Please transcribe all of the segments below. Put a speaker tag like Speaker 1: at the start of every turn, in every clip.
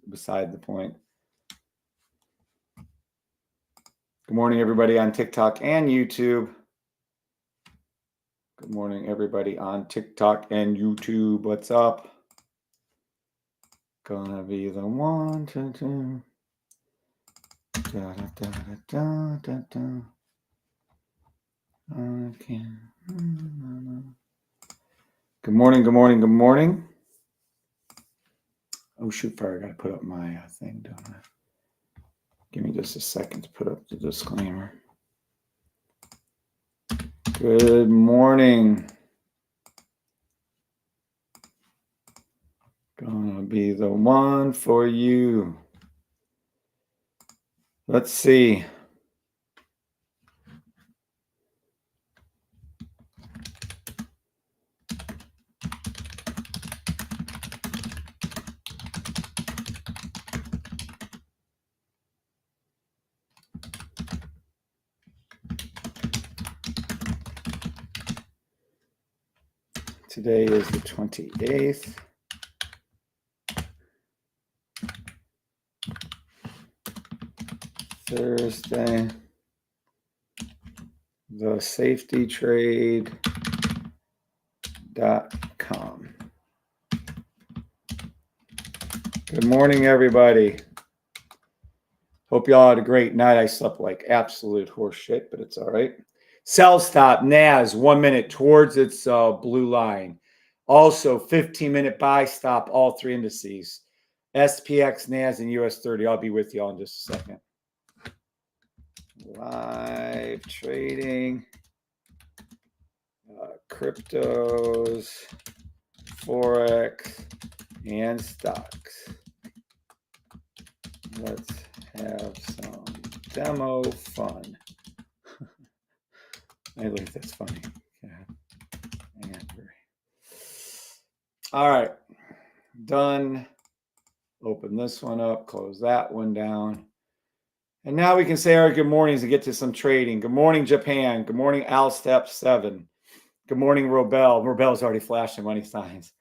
Speaker 1: beside the point. Good morning, everybody on TikTok and YouTube. Good morning, everybody on TikTok and YouTube. What's up? Gonna be the one to do. Da, da, da, da, da, da. Okay. Good morning, good morning, good morning. Oh, shoot, fire. I got to put up my thing, don't I? Give me just a second to put up the disclaimer. Good morning. Gonna be the one for you. Let's see. Today is the 28th. Thursday. Theforexsafetytradesystem.com. Good morning, everybody. Hope y'all had a great night. I slept like absolute horse shit, but it's all right. Sell stop, NAS, 1 minute towards its blue line. Also, 15-minute buy stop, all three indices. SPX, NAS, and US 30. I'll be with y'all in just a second. Live trading. Cryptos, Forex, and stocks. Let's have some demo fun. I think that's funny. Yeah. All right. Done. Open this one up. Close that one down. And now we can say our good mornings and get to some trading. Good morning, Japan. Good morning, Alstep7. Good morning, Robel. Robel's already flashing money signs.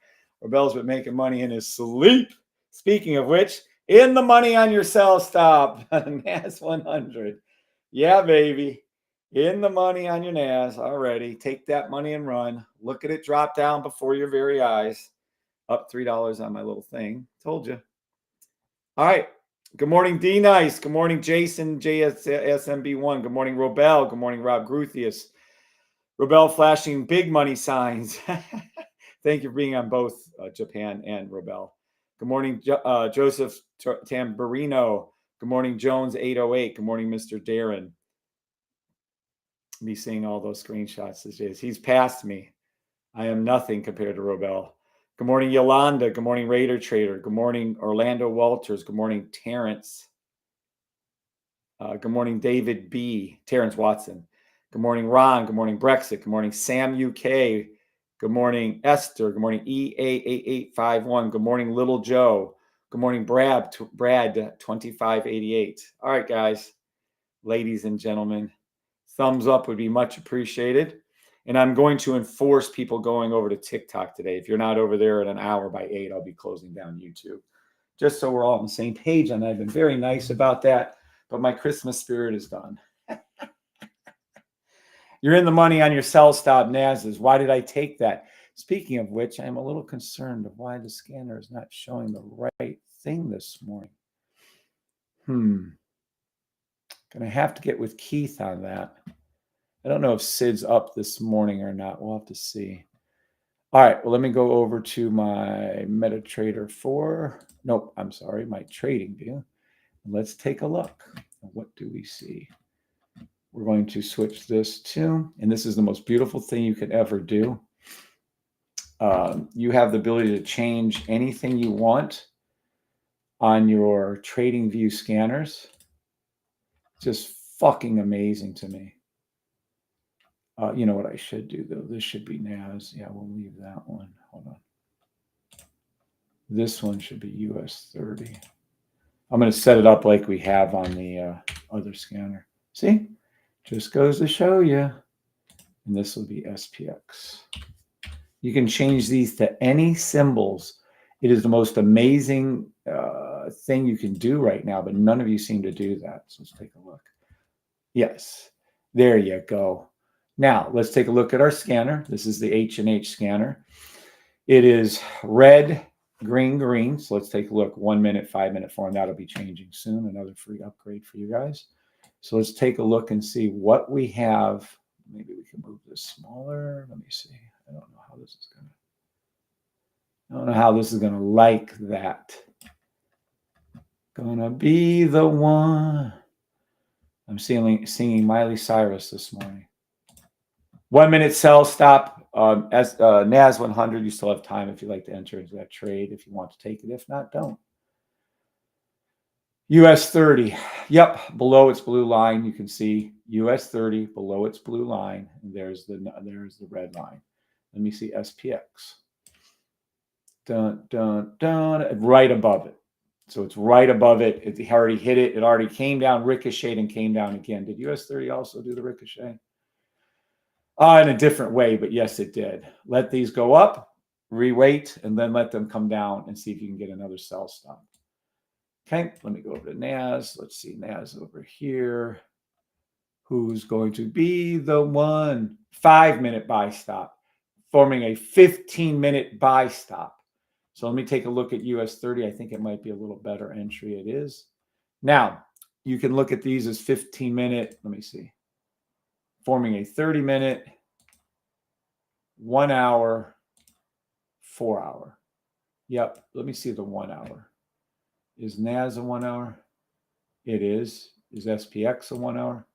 Speaker 1: Robel's been making money in his sleep. Speaking of which, in the money on your sell stop. NAS 100. Yeah, baby. In the money on your NAS already. Take that money and run. Look at it drop down before your very eyes. Up $3 on my little thing. Told you. All right. Good morning, D Nice. Good morning, Jason JSMB1. Good morning, Robel. Good morning, Rob Gruthius. Robel flashing big money signs. Thank you for being on both Japan and Robel. Good morning, Joseph Tamburino. Good morning, Jones 808. Good morning, Mr. Darren. Me seeing all those screenshots these days. He's passed me. I am nothing compared to Robel. Good morning, Yolanda. Good morning, Raider Trader. Good morning, Orlando Walters. Good morning, Terrence. Good morning, David B. Terrence Watson. Good morning, Ron. Good morning, Brexit. Good morning, Sam UK. Good morning, Esther. Good morning, EA8851. Good morning, Little Joe. Good morning, Brad 2588. All right, guys, ladies and gentlemen, thumbs up would be much appreciated. And I'm going to enforce people going over to TikTok today. If you're not over there in an hour by 8, I'll be closing down YouTube. Just so we're all on the same page. And I've been very nice about that. But my Christmas spirit is done. You're in the money on your sell stop, NASs. Why did I take that? Speaking of which, I'm a little concerned of why the scanner is not showing the right thing this morning. Gonna have to get with Keith on that. I don't know if Sid's up this morning or not. We'll have to see. All right, well, let me go over to my MetaTrader 4. Nope, I'm sorry, my trading view. Let's take a look. What do we see? We're going to switch this to, and this is the most beautiful thing you could ever do. You have the ability to change anything you want on your trading view scanners. Just fucking amazing to me. You know what I should do, though? This should be NAS. Yeah, we'll leave that one. Hold on. This one should be US 30. I'm going to set it up like we have on the other scanner. See? Just goes to show you. And this will be SPX. You can change these to any symbols. It is the most amazing thing you can do right now, but none of you seem to do that. So let's take a look. Yes, there you go. Now let's take a look at our scanner. This is the H&H scanner. It is red, green, green. So let's take a look. 1 minute, 5 minute form. That'll be changing soon. Another free upgrade for you guys. So let's take a look and see what we have. Maybe we can move this smaller. Let me see. I don't know how this is going to. I don't know how this is going to like that. Gonna be the one. I'm singing Miley Cyrus this morning. 1 minute sell stop. NAS 100, you still have time if you like to enter into that trade, if you want to take it. If not, don't. US 30. Yep, below its blue line, you can see US 30 below its blue line. And there's the red line. Let me see SPX. Dun, dun, dun, right above it. So it's right above it. It already hit it. It already came down, ricocheted, and came down again. Did US 30 also do the ricochet? In a different way, but yes, it did. Let these go up, reweight, and then let them come down and see if you can get another sell stop. Okay, let me go over to NAS. Let's see, NAS over here. Who's going to be the one? 5 minute buy stop, forming a 15-minute buy stop. So let me take a look at US 30. I think it might be a little better entry. It is. Now, you can look at these as 15-minute. Let me see. Forming a 30-minute, 1 hour, 4 hour. Yep. Let me see the 1 hour. Is NAS a 1 hour? It is. Is SPX a 1 hour?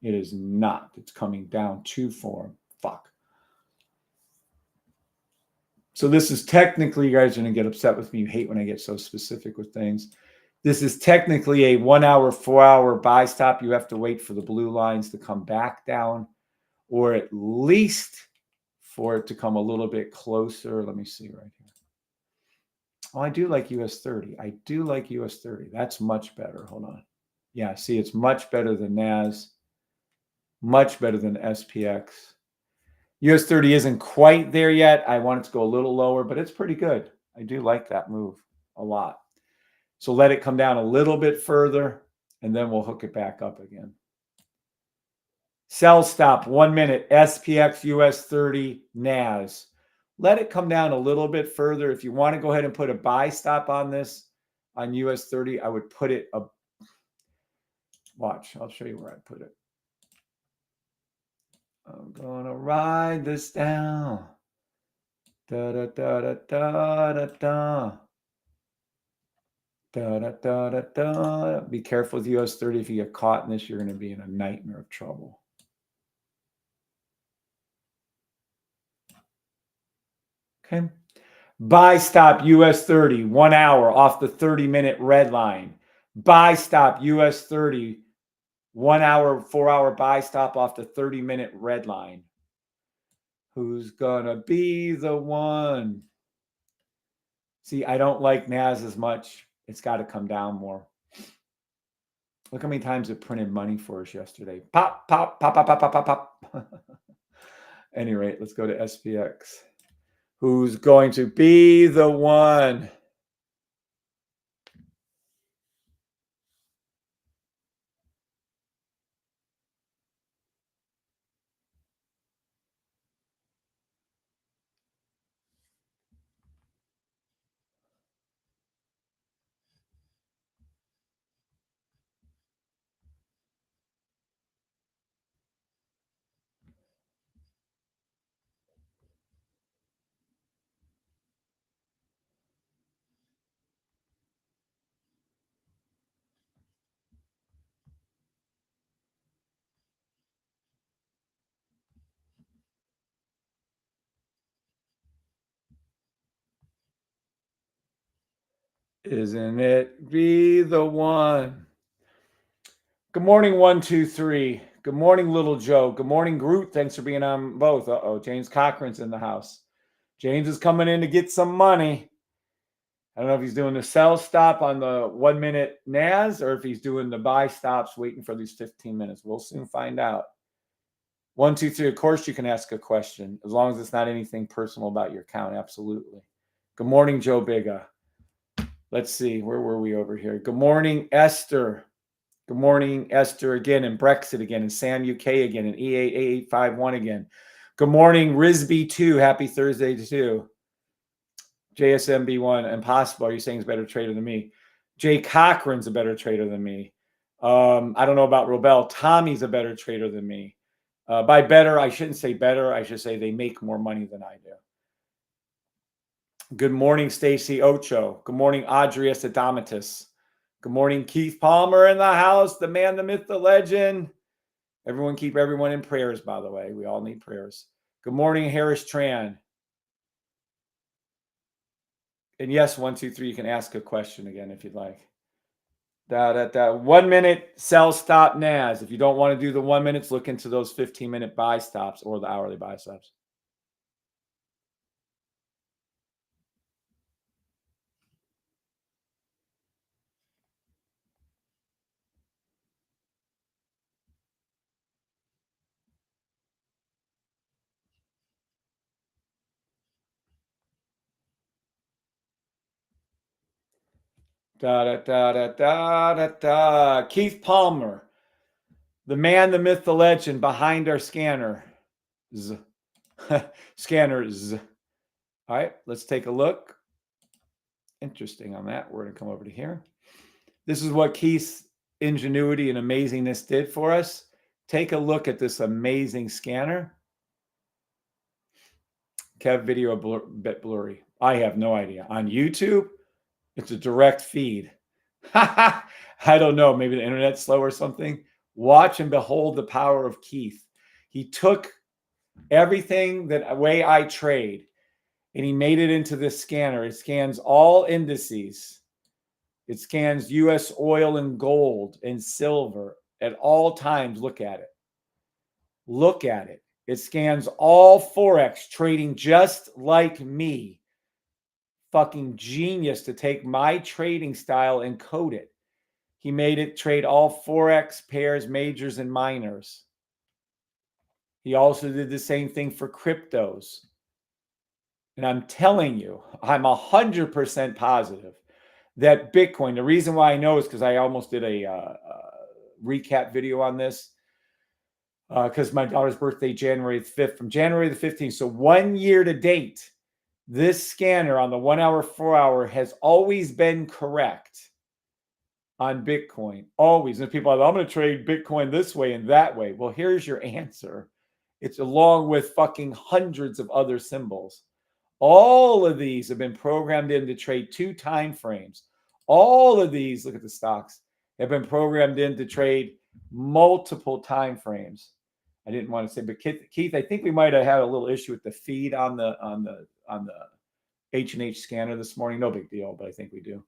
Speaker 1: It is not. It's coming down to form. Fuck. So this is technically, you guys are going to get upset with me. You hate when I get so specific with things. This is technically a 1 hour, 4 hour buy stop. You have to wait for the blue lines to come back down, or at least for it to come a little bit closer. Let me see right here. Oh, I do like US 30. I do like US 30. That's much better. Hold on. Yeah, see, it's much better than NAS. Much better than SPX. US 30 isn't quite there yet. I want it to go a little lower, but it's pretty good. I do like that move a lot. So let it come down a little bit further, and then we'll hook it back up again. Sell stop, 1 minute, SPX, US 30, NAS. Let it come down a little bit further. If you want to go ahead and put a buy stop on this, on US 30, I would put it up. Watch, I'll show you where I put it. I'm gonna ride this down. Da da da da da da da. Da da da da da. Be careful with US 30. If you get caught in this, you're going to be in a nightmare of trouble. Okay. Buy stop US 30, 1 hour off the 30-minute red line. Buy stop US 30, 1 hour, 4 hour buy stop off the 30-minute red line. Who's gonna be the one? See, I don't like NAS as much. It's got to come down more. Look how many times it printed money for us yesterday. Pop, pop, pop, pop, pop, pop, pop, pop. Any rate, let's go to SPX. Who's going to be the one? Isn't it be the one? Good morning, 1, 2, 3. Good morning, Little Joe. Good morning, Groot. Thanks for being on both. Uh-oh, James Cochran's in the house. James is coming in to get some money. I don't know if he's doing the sell stop on the 1 minute NAS or if he's doing the buy stops waiting for these 15 minutes. We'll soon find out. 1, 2, 3. Of course, you can ask a question as long as it's not anything personal about your account. Absolutely. Good morning, Joe Biga. Let's see. Where were we over here? Good morning, Esther. Good morning, Esther again, and Brexit again, and Sam UK again, and EA8851 again. Good morning, Risby 2. Happy Thursday too. JSMB1, impossible. Are you saying he's a better trader than me? Jay Cochran's a better trader than me. I don't know about Robel. Tommy's a better trader than me. By better, I shouldn't say better. I should say they make more money than I do. Good morning, Stacy Ocho. Good morning, Audrey Adamatis. Good morning, Keith Palmer in the house, the man, the myth, the legend. Everyone keep everyone in prayers, by the way. We all need prayers. Good morning, Harris Tran. And yes, 1, 2, 3, you can ask a question again if you'd like. 1 minute sell stop NAS. If you don't want to do the 1 minutes, look into those 15-minute buy stops or the hourly buy stops. Keith Palmer, the man, the myth, the legend behind our scanner. Scanners. All right, let's take a look. Interesting on that. We're going to come over to here. This is what Keith's ingenuity and amazingness did for us. Take a look at this amazing scanner. Kev, video a bit blurry. I have no idea. On YouTube, it's a direct feed. I don't know. Maybe the internet's slow or something. Watch and behold the power of Keith. He took everything that way I trade and he made it into this scanner. It scans all indices. It scans US oil and gold and silver at all times. Look at it. Look at it. It scans all Forex trading just like me. Fucking genius to take my trading style and code it. He made it trade all Forex pairs, majors, and minors. He also did the same thing for cryptos. And I'm telling you, I'm 100% positive that Bitcoin, the reason why I know is because I almost did a recap video on this because my daughter's birthday, January 5th, from January the 15th. So 1 year to date, this scanner on the 1 hour, 4 hour has always been correct on Bitcoin. Always. And people are like, I'm going to trade Bitcoin this way and that way. Well, here's your answer. It's along with fucking hundreds of other symbols. All of these have been programmed in to trade 2 time frames. All of these, look at the stocks, have been programmed in to trade multiple time frames. I didn't want to say, but Keith, I think we might have had a little issue with the feed on the H&H scanner this morning. No big deal, but I think we do.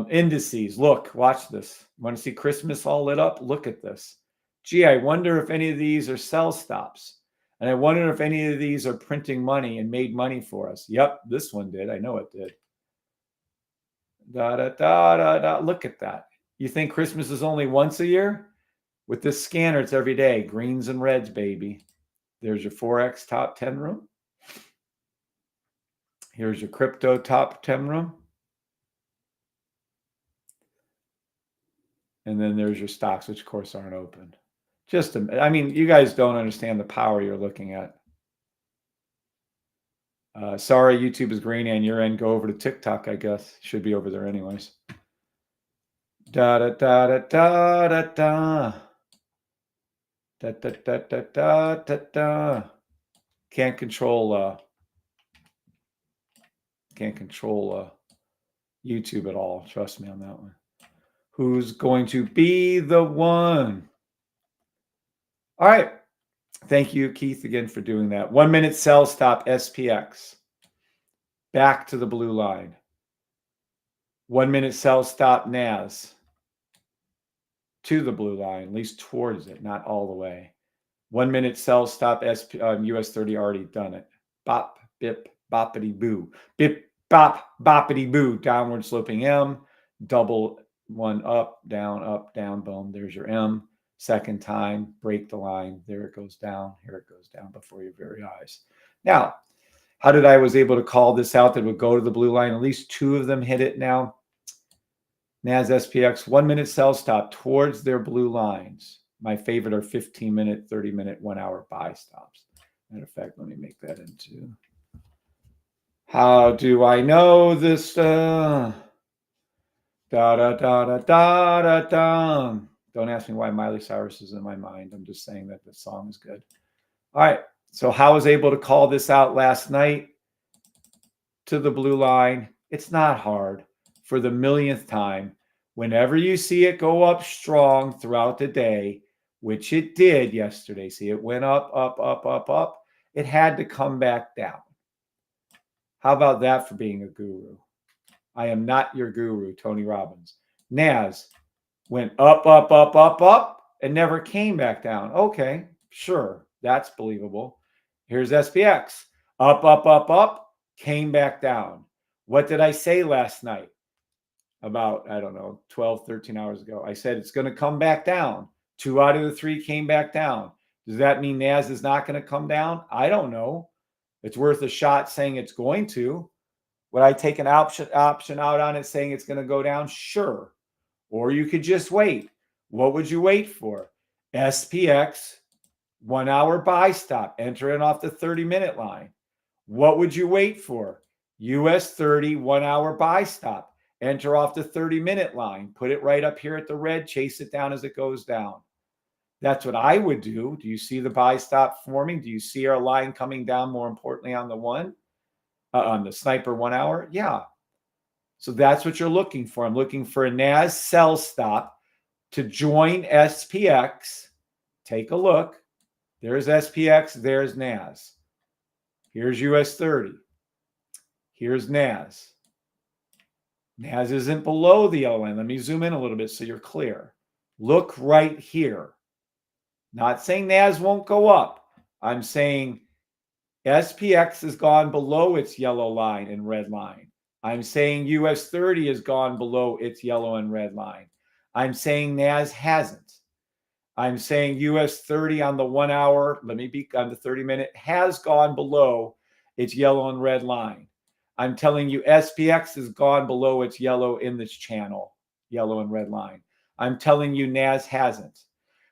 Speaker 1: Indices. Look, watch this. Want to see Christmas all lit up? Look at this. Gee, I wonder if any of these are sell stops. And I wonder if any of these are printing money and made money for us. Yep, this one did. I know it did. Look at that. You think Christmas is only once a year? With this scanner, it's every day. Greens and reds, baby. There's your Forex top 10 room. Here's your crypto top 10 room. And then there's your stocks, which of course aren't open. I mean, you guys don't understand the power you're looking at. Sorry, YouTube is green on your end. Go over to TikTok, I guess. Should be over there anyways. Da da da da da da da. Da da da da da da da. Can't control YouTube at all. Trust me on that one. Who's going to be the one? All right. Thank you, Keith, again for doing that. 1 minute sell stop SPX. Back to the blue line. 1 minute sell stop NAS. To the blue line, at least towards it, not all the way. 1 minute sell stop US 30 already done it. Bop, bip, boppity boo. Bip, bop, boppity boo. Downward sloping M. Double one up, down, boom. There's your M. Second time, break the line. There it goes down. Here it goes down before your very eyes. Now, How did I was able to call this out that would go to the blue line? At least 2 of them hit it now. NAS SPX 1 minute sell stop towards their blue lines. My favorite are 15-minute, 30-minute, 1 hour buy stops. Matter of fact, let me make that into. How do I know this? Da da da da da da da. Don't ask me why Miley Cyrus is in my mind. I'm just saying that the song is good. All right. So how I was able to call this out last night to the blue line? It's not hard. For the millionth time, whenever you see it go up strong throughout the day, which it did yesterday, see it went up, up, up, up, up. It had to come back down. How about that for being a guru? I am not your guru, Tony Robbins. NAS went up, up, up, up, up, and never came back down. Okay, sure, that's believable. Here's SPX. Up, up, up, up, came back down. What did I say last night? About, I don't know, 12, 13 hours ago. I said it's going to come back down. 2 out of the 3 came back down. Does that mean NAS is not going to come down? I don't know. It's worth a shot saying it's going to. Would I take an option out on it saying it's going to go down? Sure. Or you could just wait. What would you wait for? SPX 1 hour buy stop, enter in off the 30-minute line. What would you wait for? US 30 1 hour buy stop, enter off the 30-minute line, put it right up here at the red, chase it down as it goes down. That's what I would do. Do you see the buy stop forming? Do you see our line coming down, more importantly, on the on the sniper 1 hour? Yeah. So that's what you're looking for. I'm looking for a NAS sell stop to join SPX. Take a look. There's SPX. There's NAS. Here's US 30. Here's NAS. NAS isn't below the yellow line. Let me zoom in a little bit so you're clear. Look right here. Not saying NAS won't go up. I'm saying SPX has gone below its yellow line and red line. I'm saying US 30 has gone below its yellow and red line. I'm saying NAS hasn't. I'm saying US 30 on the 1 hour, on the 30-minute, has gone below its yellow and red line. I'm telling you SPX has gone below its yellow in this channel, yellow and red line. I'm telling you NAS hasn't.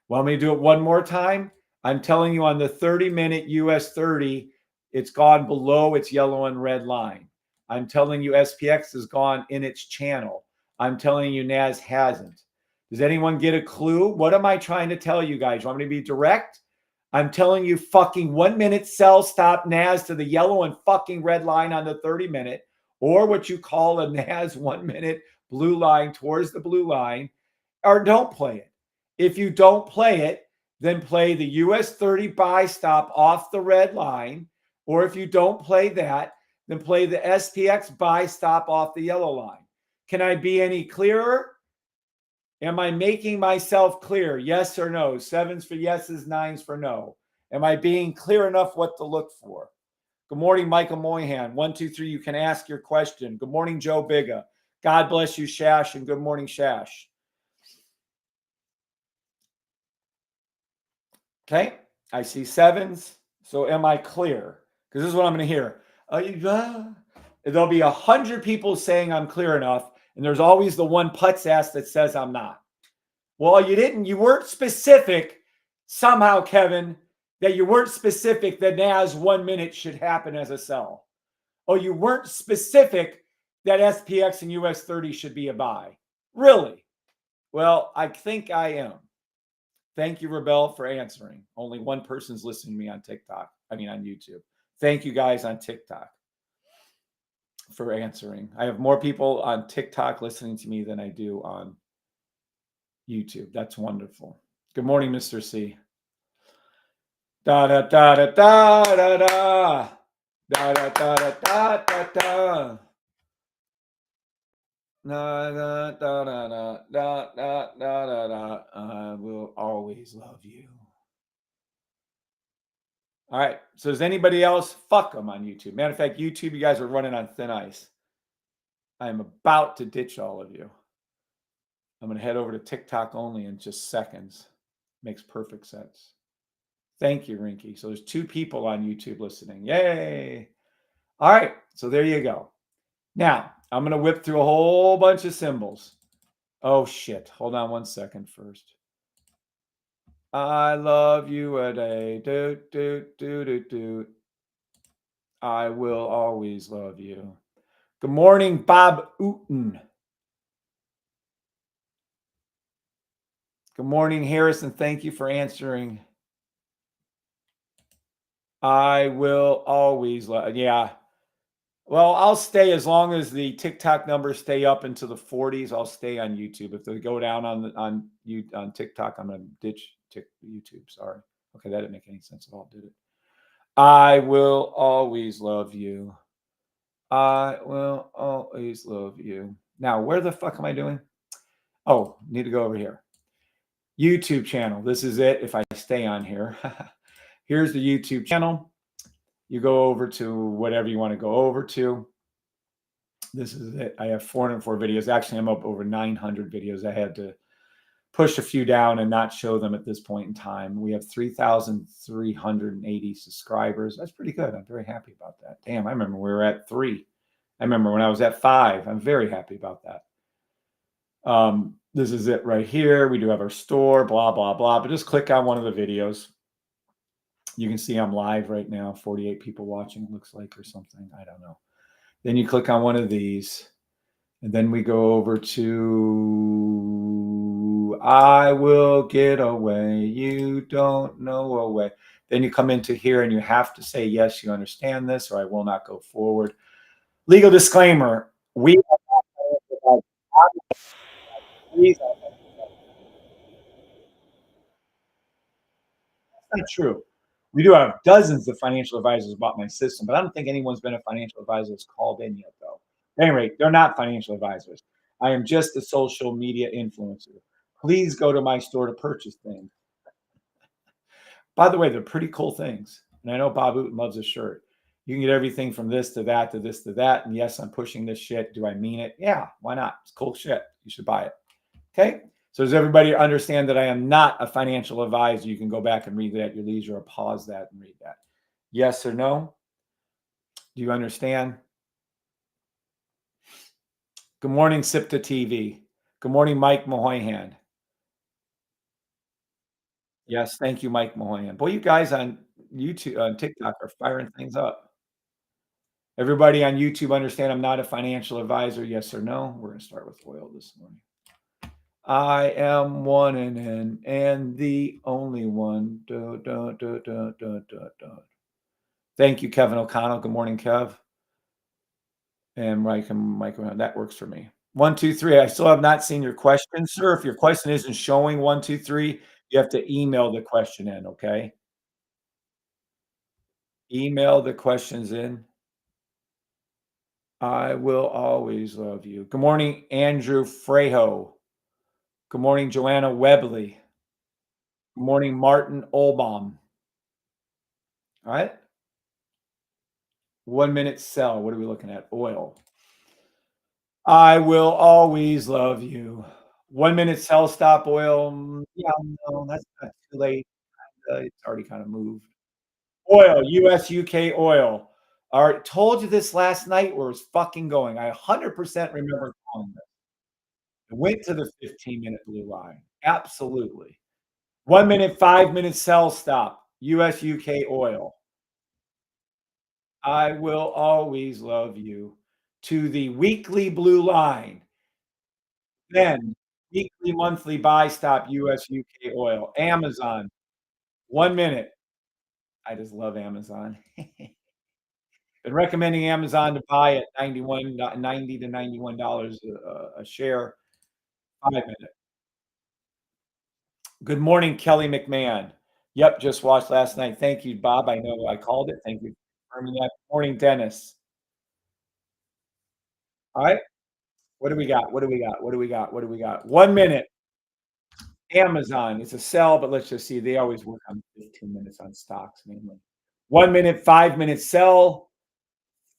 Speaker 1: Want me to do it one more time? I'm telling you on the 30-minute US 30, it's gone below its yellow and red line. I'm telling you SPX has gone in its channel. I'm telling you NAS hasn't. Does anyone get a clue? What am I trying to tell you guys? You want me to be direct? I'm telling you fucking 1 minute sell stop NAS to the yellow and fucking red line on the 30-minute, or what you call a NAS 1 minute blue line towards the blue line, or don't play it. If you don't play it, then play the US 30 buy stop off the red line. Or if you don't play that, then play the SPX buy stop off the yellow line. Can I be any clearer? Am I making myself clear? Yes or no? 7s for yeses, 9s for no. Am I being clear enough what to look for? Good morning, Michael Moyhan. 1, 2, 3, you can ask your question. Good morning, Joe Biga. God bless you, Shash, and good morning, Shash. Okay, I see 7s. So am I clear? Because this is what I'm going to hear. There'll be 100 people saying I'm clear enough, and there's always the one putz ass that says I'm not. Well, you weren't specific somehow, Kevin, that you weren't specific that NAS 1 minute should happen as a sell. Oh, you weren't specific that SPX and US 30 should be a buy. Really? Well, I think I am. Thank you, Rebel, for answering. Only one person's listening to me on on YouTube. Thank you guys on TikTok for answering. I have more people on TikTok listening to me than I do on YouTube. That's wonderful. Good morning, Mr. C. Da da da da da da da da da da da da da. Da da da da da da da da da. I will always love you. All right. So does anybody else? Fuck them on YouTube. Matter of fact, YouTube, you guys are running on thin ice. I am about to ditch all of you. I'm going to head over to TikTok only in just seconds. Makes perfect sense. Thank you, Rinky. So there's 2 people on YouTube listening. Yay. All right. So there you go. Now I'm going to whip through a whole bunch of symbols. Oh, shit. Hold on one second first. I love you a day. Do, do, do, do, do. I will always love you. Good morning, Bob Ooten. Good morning, Harrison. Thank you for answering. I will always love. Yeah. Well, I'll stay as long as the TikTok numbers stay up into the 40s. I'll stay on YouTube. If they go down on TikTok, I'm gonna ditch YouTube. Sorry. Okay, that didn't make any sense at all, did it? I will always love you. I will always love you. Now, where the fuck am I doing? Oh, need to go over here. YouTube channel. This is it. If I stay on here, here's the YouTube channel. You go over to whatever you want to go over to. This is it. I have 404 videos. Actually, I'm up over 900 videos. I had to push a few down and not show them at this point in time. We have 3,380 subscribers. That's pretty good. I'm very happy about that. Damn, I remember we were at 3. I remember when I was at 5. I'm very happy about that. This is it right here. We do have our store, blah, blah, blah. But just click on one of the videos. You can see I'm live right now. 48 people watching, it looks like, or something. I don't know. Then you click on one of these. And then we go over to I will get away. You don't know a way. Then you come into here and you have to say, yes, you understand this, or I will not go forward. Legal disclaimer. We That's not true. We do have dozens of financial advisors bought my system, but I don't think anyone's been a financial advisor that's called in yet, though. At any rate, they're not financial advisors. I am just a social media influencer. Please go to my store to purchase things. By the way, they're pretty cool things. And I know Bob Ooten loves his shirt. You can get everything from this to that to this to that. And yes, I'm pushing this shit. Do I mean it? Yeah, why not? It's cool shit. You should buy it. Okay. So does everybody understand that I am not a financial advisor? You can go back and read that at your leisure or pause that and read that. Yes or no? Do you understand? Good morning, SIPTA TV. Good morning, Mike Mahoyhan. Yes, thank you, Mike Mahoyhan. Boy, you guys on YouTube, on TikTok are firing things up. Everybody on YouTube understand I'm not a financial advisor, yes or no? We're going to start with oil this morning. I am one and the only one. Thank you, Kevin O'Connell. Good morning, Kev. And Mike, that works for me. 1, 2, 3. I still have not seen your question, sir. If your question isn't showing 1, 2, 3, you have to email the question in, okay? Email the questions in. I will always love you. Good morning, Andrew Frejo. Good morning, Joanna Webley. Good morning, Martin Olbaum. All right. 1 minute sell. What are we looking at? Oil. I will always love you. 1 minute sell stop oil. Yeah, no, that's not too late. It's already kind of moved. Oil, US, UK oil. All right. Told you this last night where it's fucking going. I 100% remember calling this. It went to the 15-minute blue line. Absolutely. 1 minute, 5 minute sell stop. US, UK oil. I will always love you. To the weekly blue line. Then weekly, monthly buy stop US, UK oil. Amazon. 1 minute. I just love Amazon. Been recommending Amazon to buy at 90 to $91 a share. 5 minute. Good morning, Kelly McMahon. Yep, just watched last night. Thank you, Bob. I know I called it. Thank you for confirming that. Morning, Dennis. All right. What do we got? What do we got? What do we got? What do we got? 1 minute. Amazon. It's a sell, but let's just see. They always work on 15 minutes on stocks mainly. 1 minute, 5 minute sell,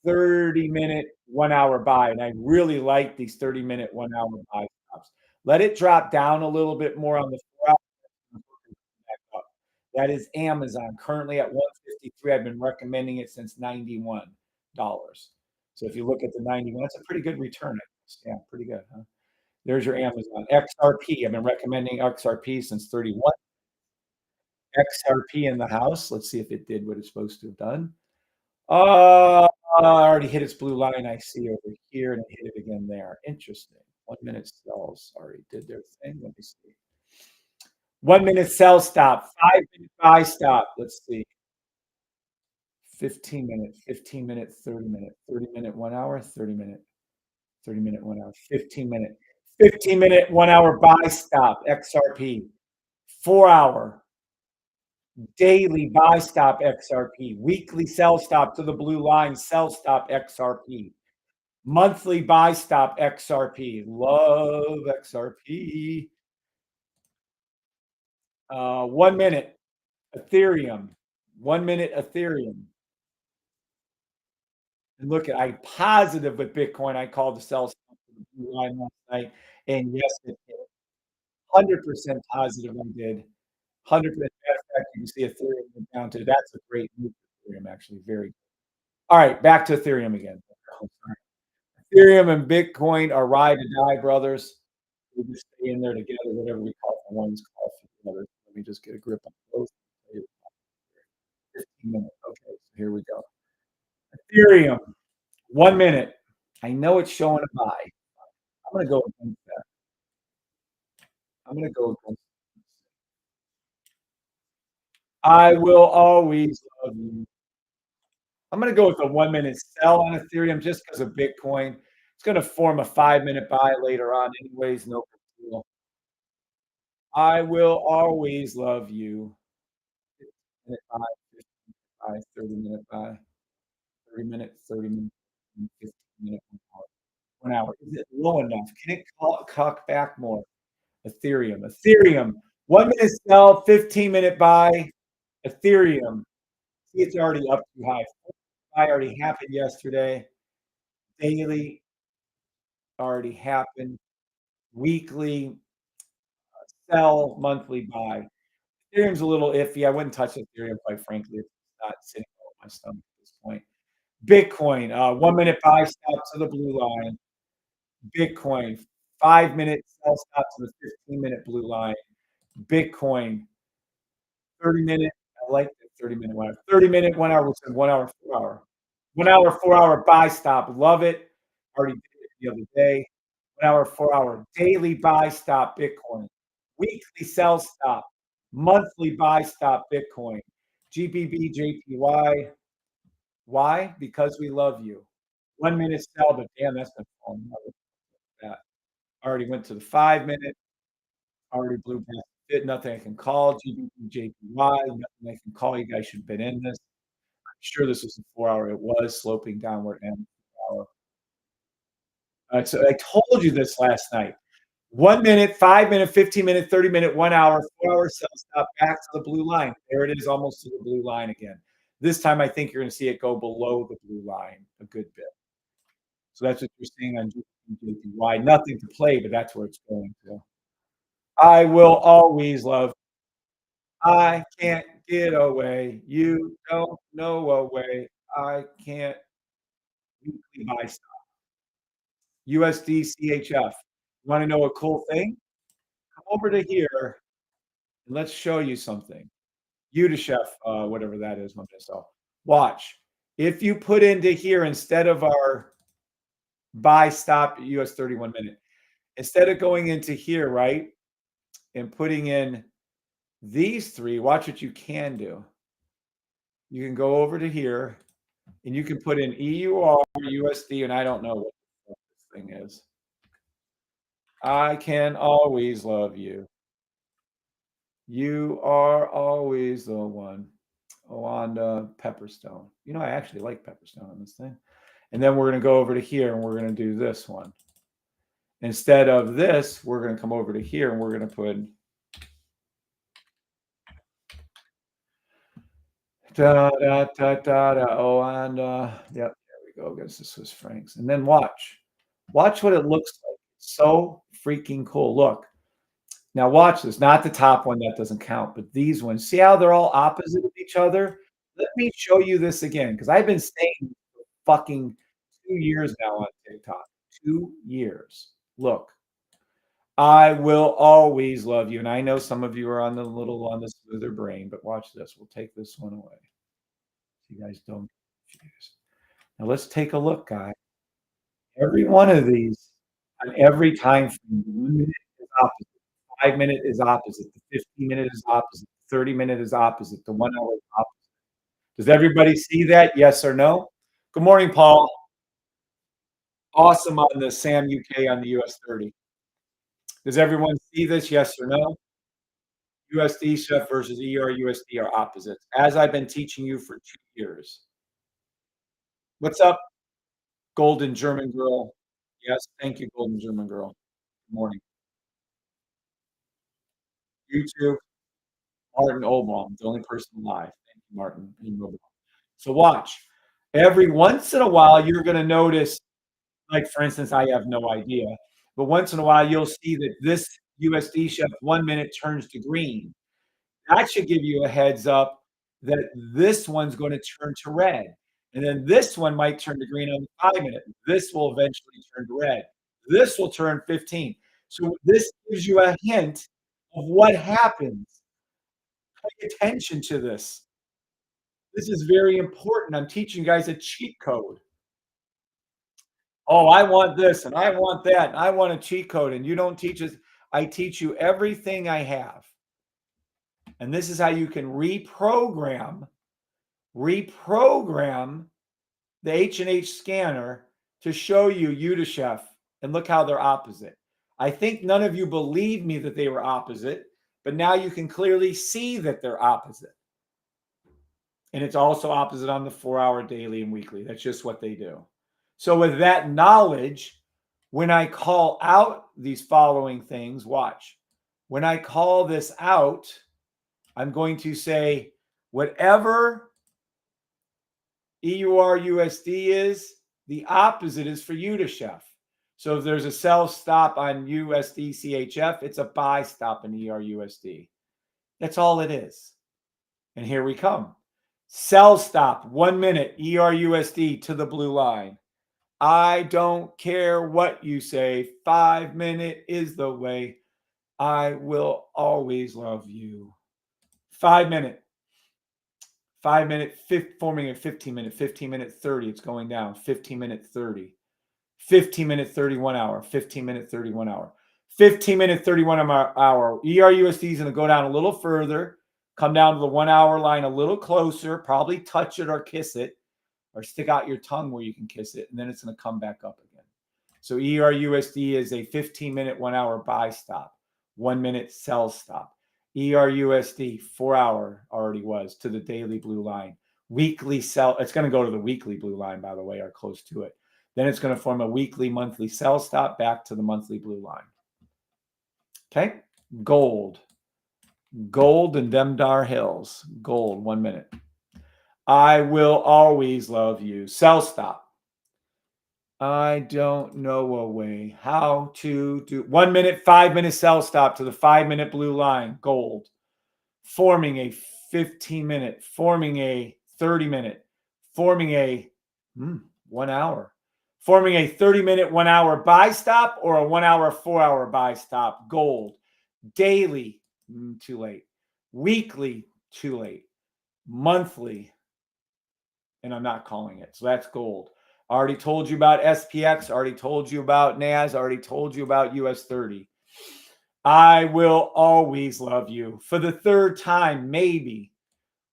Speaker 1: 30-minute, 1 hour buy. And I really like these 30-minute, 1 hour buy stops. Let it drop down a little bit more on the 4 hour. Back up. That is Amazon currently at 153. I've been recommending it since 91. So if you look at the 91, that's a pretty good return, I guess. Yeah, pretty good, huh? There's your Amazon. XRP, I've been recommending XRP since 31. XRP in the house. Let's see if it did what it's supposed to have done. Already hit its blue line I see over here, and it hit it again there. Interesting. 1 minute sells already did their thing. Let me see. 1 minute sell stop, 5 minute buy stop. Let's see. 15 minute, 15 minute, 30 minute, 30 minute, 1 hour, 30 minute, 30 minute, 1 hour, 15 minute, 15 minute, 1 hour buy stop, XRP, 4 hour daily buy stop, XRP, weekly sell stop to the blue line, sell stop, XRP, monthly buy stop, XRP. Love XRP. 1 minute Ethereum, 1 minute Ethereum. And look at I positive with Bitcoin. I called the sell stop to the blue line last night, and yes, it did. 100% positive I did. 100%. Matter of fact, you can see Ethereum went down to that's a great move for Ethereum, actually. Very good. All right, back to Ethereum again. Oh, sorry. Ethereum and Bitcoin are ride or die brothers. We just stay in there together, whatever we call for one's call for the other. Let me just get a grip on both. 15 minutes. Okay, so here we go. Ethereum, 1 minute. I know it's showing a buy. I'm gonna go against that. I'm gonna go against I will always love you. I'm gonna go with a 1 minute sell on Ethereum just because of Bitcoin. It's gonna form a 5 minute buy later on anyways, no big deal. I will always love you. 15-minute buy, 15-minute buy, 30-minute buy, 30 minute, 30 minute, 15 minute, 1 hour. 1 hour. Is it low enough? Can it cock back more? Ethereum. Ethereum. 1 minute sell, 15-minute buy. Ethereum. See, it's already up too high. Buy already happened yesterday. Daily already happened. Weekly sell, monthly buy. Ethereum's a little iffy. I wouldn't touch Ethereum, quite frankly. It's not sitting on my stomach at this point. Bitcoin, 1 minute buy stop to the blue line. Bitcoin, 5 minute sell stop to the 15-minute blue line. Bitcoin, 30 minute. I like the 30 minute, 1 hour. 30 minute, 1 hour. What's in 1 hour, 4 hour? 1 hour, 4 hour buy stop. Love it. Already did it the other day. 1 hour, 4 hour daily buy stop Bitcoin. Weekly sell stop. Monthly buy stop Bitcoin. GBP, JPY. Why? Because we love you. 1 minute sell, but damn, that's been falling out. That already went to the 5 minute. Already blew past it. Nothing I can call. GBP, JPY. Nothing I can call. You guys should have been in this. I'm sure this was a 4 hour. It was sloping downward and 4 hour. So I told you this last night. 1 minute, 5 minute, 15 minute, 30 minute, 1 hour, 4 hour sell stop back to the blue line. There it is, almost to the blue line again. This time, I think you're going to see it go below the blue line a good bit. So that's what you're seeing on JPY. Nothing to play, but that's where it's going to. I will always love. I can't get away. You don't know a way. I can't weekly buy stop. USD CHF. You want to know a cool thing? Come over to here and let's show you something. Udachef, whatever that is, myself. Watch. If you put into here instead of our buy stop US 31 minute, instead of going into here, right, and putting in these three, watch what you can do. You can go over to here and you can put in EUR, USD, and I don't know what this thing is. I can always love you. You are always the one. Wanda Pepperstone. You know, I actually like Pepperstone on this thing. And then we're going to go over to here and we're going to do this one. Instead of this, we're going to come over to here and we're going to put Oh, and yep, there we go. Against the Swiss francs. And then watch what it looks like. So freaking cool. Look. Now watch this, not the top one, that doesn't count, but these ones. See how they're all opposite of each other? Let me show you this again, because I've been saying fucking 2 years now on TikTok. 2 years. Look, I will always love you. And I know some of you are on the smoother brain, but watch this. We'll take this one away. So you guys don't get confused. Now let's take a look, guys. Every one of these on every time frame, the 1 minute is opposite, 5 minute is opposite, the 15 minute is opposite, the 30 minute is opposite, the 1 hour is opposite. Does everybody see that? Yes or no? Good morning, Paul. Awesome on the Sam UK on the US 30. Does everyone see this? Yes or no? USD chef versus ERUSD are opposites, as I've been teaching you for 2 years. What's up, Golden German Girl? Yes, thank you, Golden German Girl. Good morning. YouTube, Martin Oblong, the only person alive. Thank you, Martin. So watch. Every once in a while, you're going to notice, like for instance, I have no idea, but once in a while, you'll see that this USD chef 1 minute turns to green. That should give you a heads up that this one's going to turn to red. And then this one might turn to green on the 5 minute. This will eventually turn to red. This will turn 15. So this gives you a hint of what happens. Pay attention to this. This is very important. I'm teaching you guys a cheat code. Oh, I want this and I want that. And I want a cheat code. And you don't teach us. I teach you everything I have. And this is how you can reprogram the H&H scanner to show you Udashef. And look how they're opposite. I think none of you believed me that they were opposite, but now you can clearly see that they're opposite. And it's also opposite on the 4-hour daily and weekly. That's just what they do. So with that knowledge, when I call out these following things, watch. When I call this out, I'm going to say whatever EURUSD is, the opposite is for Udashef. So if there's a sell stop on USD CHF, it's a buy stop in ERUSD. That's all it is. And here we come. Sell stop, 1 minute, ERUSD to the blue line. I don't care what you say. 5 minute is the way. I will always love you. 5 minute. 5 minute, forming a 15 minute, 15 minute 30. It's going down. 15 minute 30. 15 minute 31 hour. 15 minute 31 hour. 15 minute 31 hour. ERUSD is going to go down a little further. Come down to the 1 hour line a little closer. Probably touch it or kiss it. Or stick out your tongue where you can kiss it. And then it's going to come back up again. So ERUSD is a 15 minute 1 hour buy stop. 1 minute sell stop. ERUSD 4 hour already was to the daily blue line. Weekly sell. It's going to go to the weekly blue line, by the way, or close to it. Then it's going to form a weekly monthly sell stop back to the monthly blue line. Okay. Gold and them dar hills. Gold, 1 minute. I will always love you. Sell stop. I don't know a way how to do 1 minute, 5 minute sell stop to the 5 minute blue line. Gold. Forming a 15 minute, forming a 30 minute, forming a 1 hour, forming a 30 minute 1 hour buy stop or a 1 hour 4 hour buy stop. Gold. Daily, too late. Weekly, too late. Monthly, and I'm not calling it. So that's gold. I already told you about SPX. I already told you about NAS. I already told you about US 30. I will always love you. For the third time, maybe.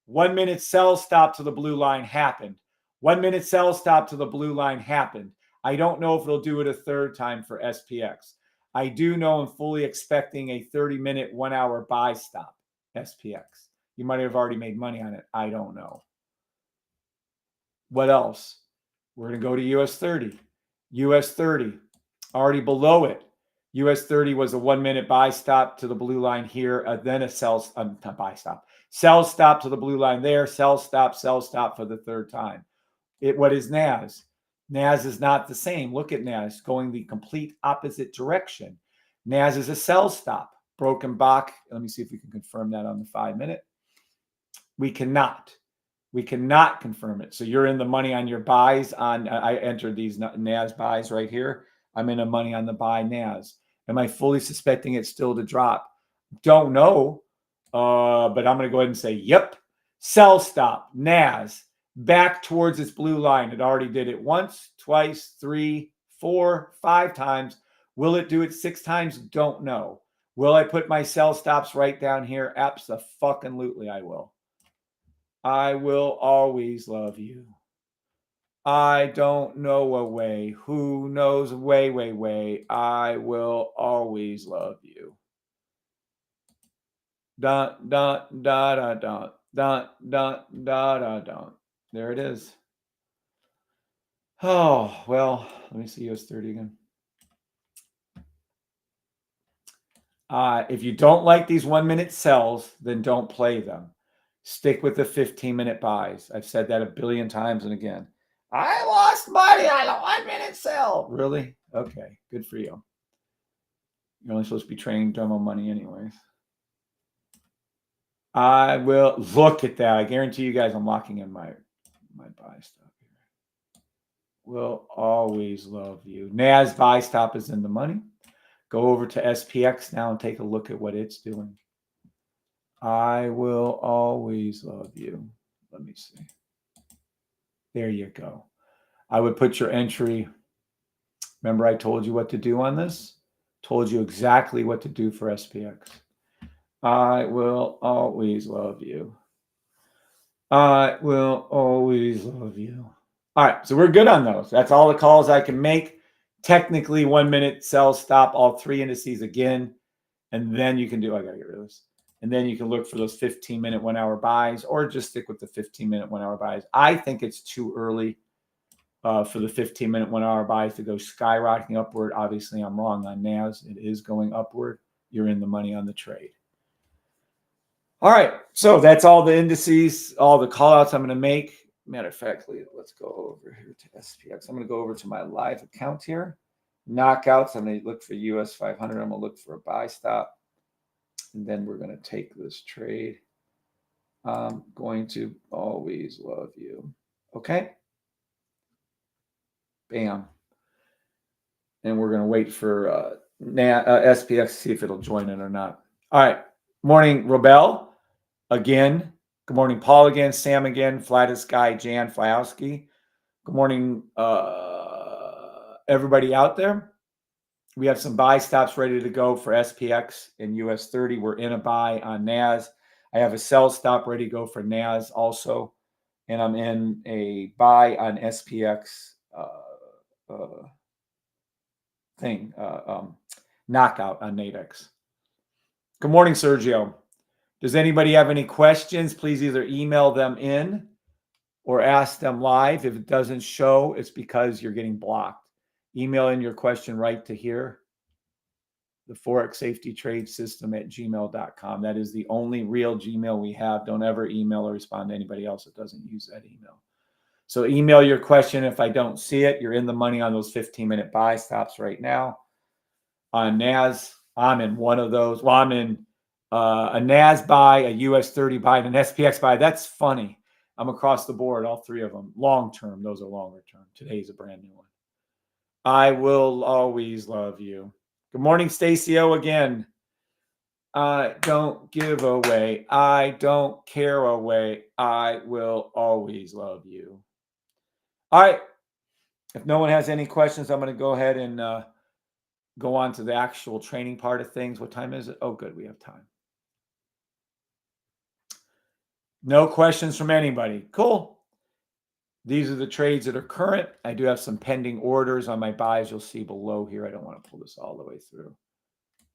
Speaker 1: 1 minute sell stop to the blue line happened. 1 minute sell stop to the blue line happened. I don't know if it'll do it a third time for SPX. I do know I'm fully expecting a 30 minute 1 hour buy stop, SPX. You might have already made money on it. I don't know. What else? We're going to go to US 30. US 30, already below it. US 30 was a 1 minute buy stop to the blue line here, then a buy stop. Sell stop to the blue line there, sell stop for the third time. What is NAS? NAS is not the same. Look at NAS going the complete opposite direction. NAS is a sell stop. Broken Bach. Let me see if we can confirm that on the 5 minute. We cannot. We cannot confirm it. So you're in the money on your buys on, I entered these NAS buys right here. I'm in the money on the buy NAS. Am I fully suspecting it still to drop? Don't know. But I'm going to go ahead and say, yep. Sell stop, NAS, back towards its blue line. It already did it once, twice, 3, 4, 5 times. Will it do it 6 times? Don't know. Will I put my sell stops right down here? Abso-fucking-lutely I will. I will always love you. I don't know a way. Who knows way, way, way. I will always love you. Dun, dun, da, da, dun, dun, dun, da, da, dun. There it is. Oh, well, let me see US 30 again. If you don't like these 1-minute sells, then don't play them. Stick with the 15-minute buys. I've said that a billion times and again. I lost money on a 1-minute sell. Really? Okay, good for you. You're only supposed to be trading demo money anyways. I will look at that. I guarantee you guys I'm locking in my buy stop here. Will always love you. NAS buy stop is in the money. Go over to SPX now and take a look at what it's doing. I will always love you. Let me see. There you go. I would put your entry. Remember I told you what to do on this? Told you exactly what to do for SPX. I will always love you. I will always love you. All right, so we're good on those. That's all the calls I can make. Technically, 1-minute sell stop all 3 indices again. And then you can do, I got to get rid of this. And then you can look for those 15-minute 1-hour buys or just stick with the 15-minute 1-hour buys. I think it's too early for the 15-minute 1-hour buys to go skyrocketing upward. Obviously, I'm wrong on NAS. It is going upward. You're in the money on the trade. All right, so that's all the indices, all the callouts I'm going to make. Matter of fact, let's go over here to SPX. I'm going to go over to my live account here. Knockouts, I'm going to look for US 500. I'm going to look for a buy stop. And then we're going to take this trade. I'm going to always love you. Okay? Bam. And we're going to wait for SPX to see if it'll join it or not. All right. Morning, Robel. Again. Good morning, Paul again. Sam again. Flattest guy, Jan Flyowski. Good morning, everybody out there. We have some buy stops ready to go for SPX and US 30. We're in a buy on NAS. I have a sell stop ready to go for NAS also. And I'm in a buy on SPX knockout on Nadex. Good morning, Sergio. Does anybody have any questions? Please either email them in or ask them live. If it doesn't show, it's because you're getting blocked. Email in your question right to here. theforexsafetytradesystem at gmail.com. That is the only real Gmail we have. Don't ever email or respond to anybody else that doesn't use that email. So email your question. If I don't see it, you're in the money on those 15-minute buy stops right now. On NAS, I'm in one of those. Well, I'm in a NAS buy, a US 30 buy, and an SPX buy. That's funny. I'm across the board, all 3 of them. Long term, those are longer term. Today's a brand new one. I will always love you. Good morning, Stacy O again. I don't give away. I don't care away. I will always love you. All right. If no one has any questions, I'm going to go ahead and go on to the actual training part of things. What time is it? Oh, good. We have time. No questions from anybody. Cool. These are the trades that are current. I do have some pending orders on my buys. You'll see below here. I don't want to pull this all the way through.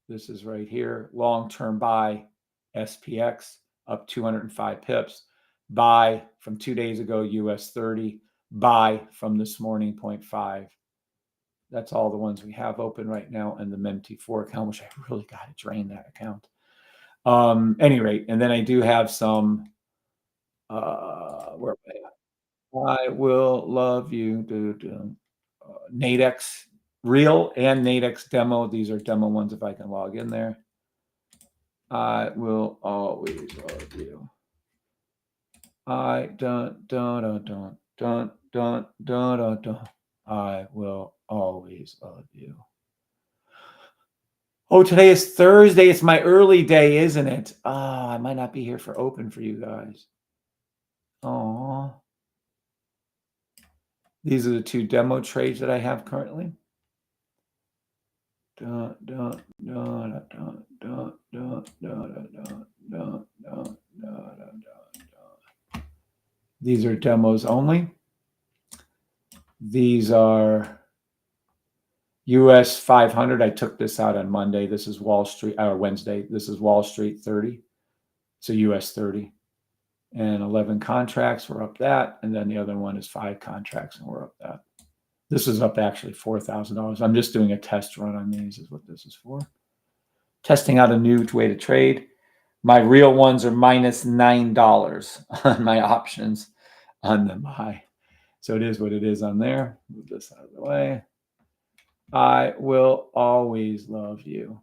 Speaker 1: This is right here. Long-term buy, SPX, up 205 pips. Buy from 2 days ago, US 30. Buy from this morning, 0.5. That's all the ones we have open right now. And the MEMT4 account, which I really got to drain that account. Any rate, and then I do have some, where I will love you. Nadex real and Nadex demo. These are demo ones if I can log in there. I will always love you. I will always love you. Oh, today is Thursday. It's my early day, isn't it? I might not be here for open for you guys. Oh, these are the 2 demo trades that I have currently. These are demos only. These are US 500. I took this out on Monday. This is Wall Street, or Wednesday. This is Wall Street 30. So US 30. And 11 contracts, we're up that. And then the other one is 5 contracts, and we're up that. This is up actually $4,000. I'm just doing a test run on these, is what this is for. Testing out a new way to trade. My real ones are minus $9 on my options on the buy. So it is what it is on there. Move this out of the way. I will always love you.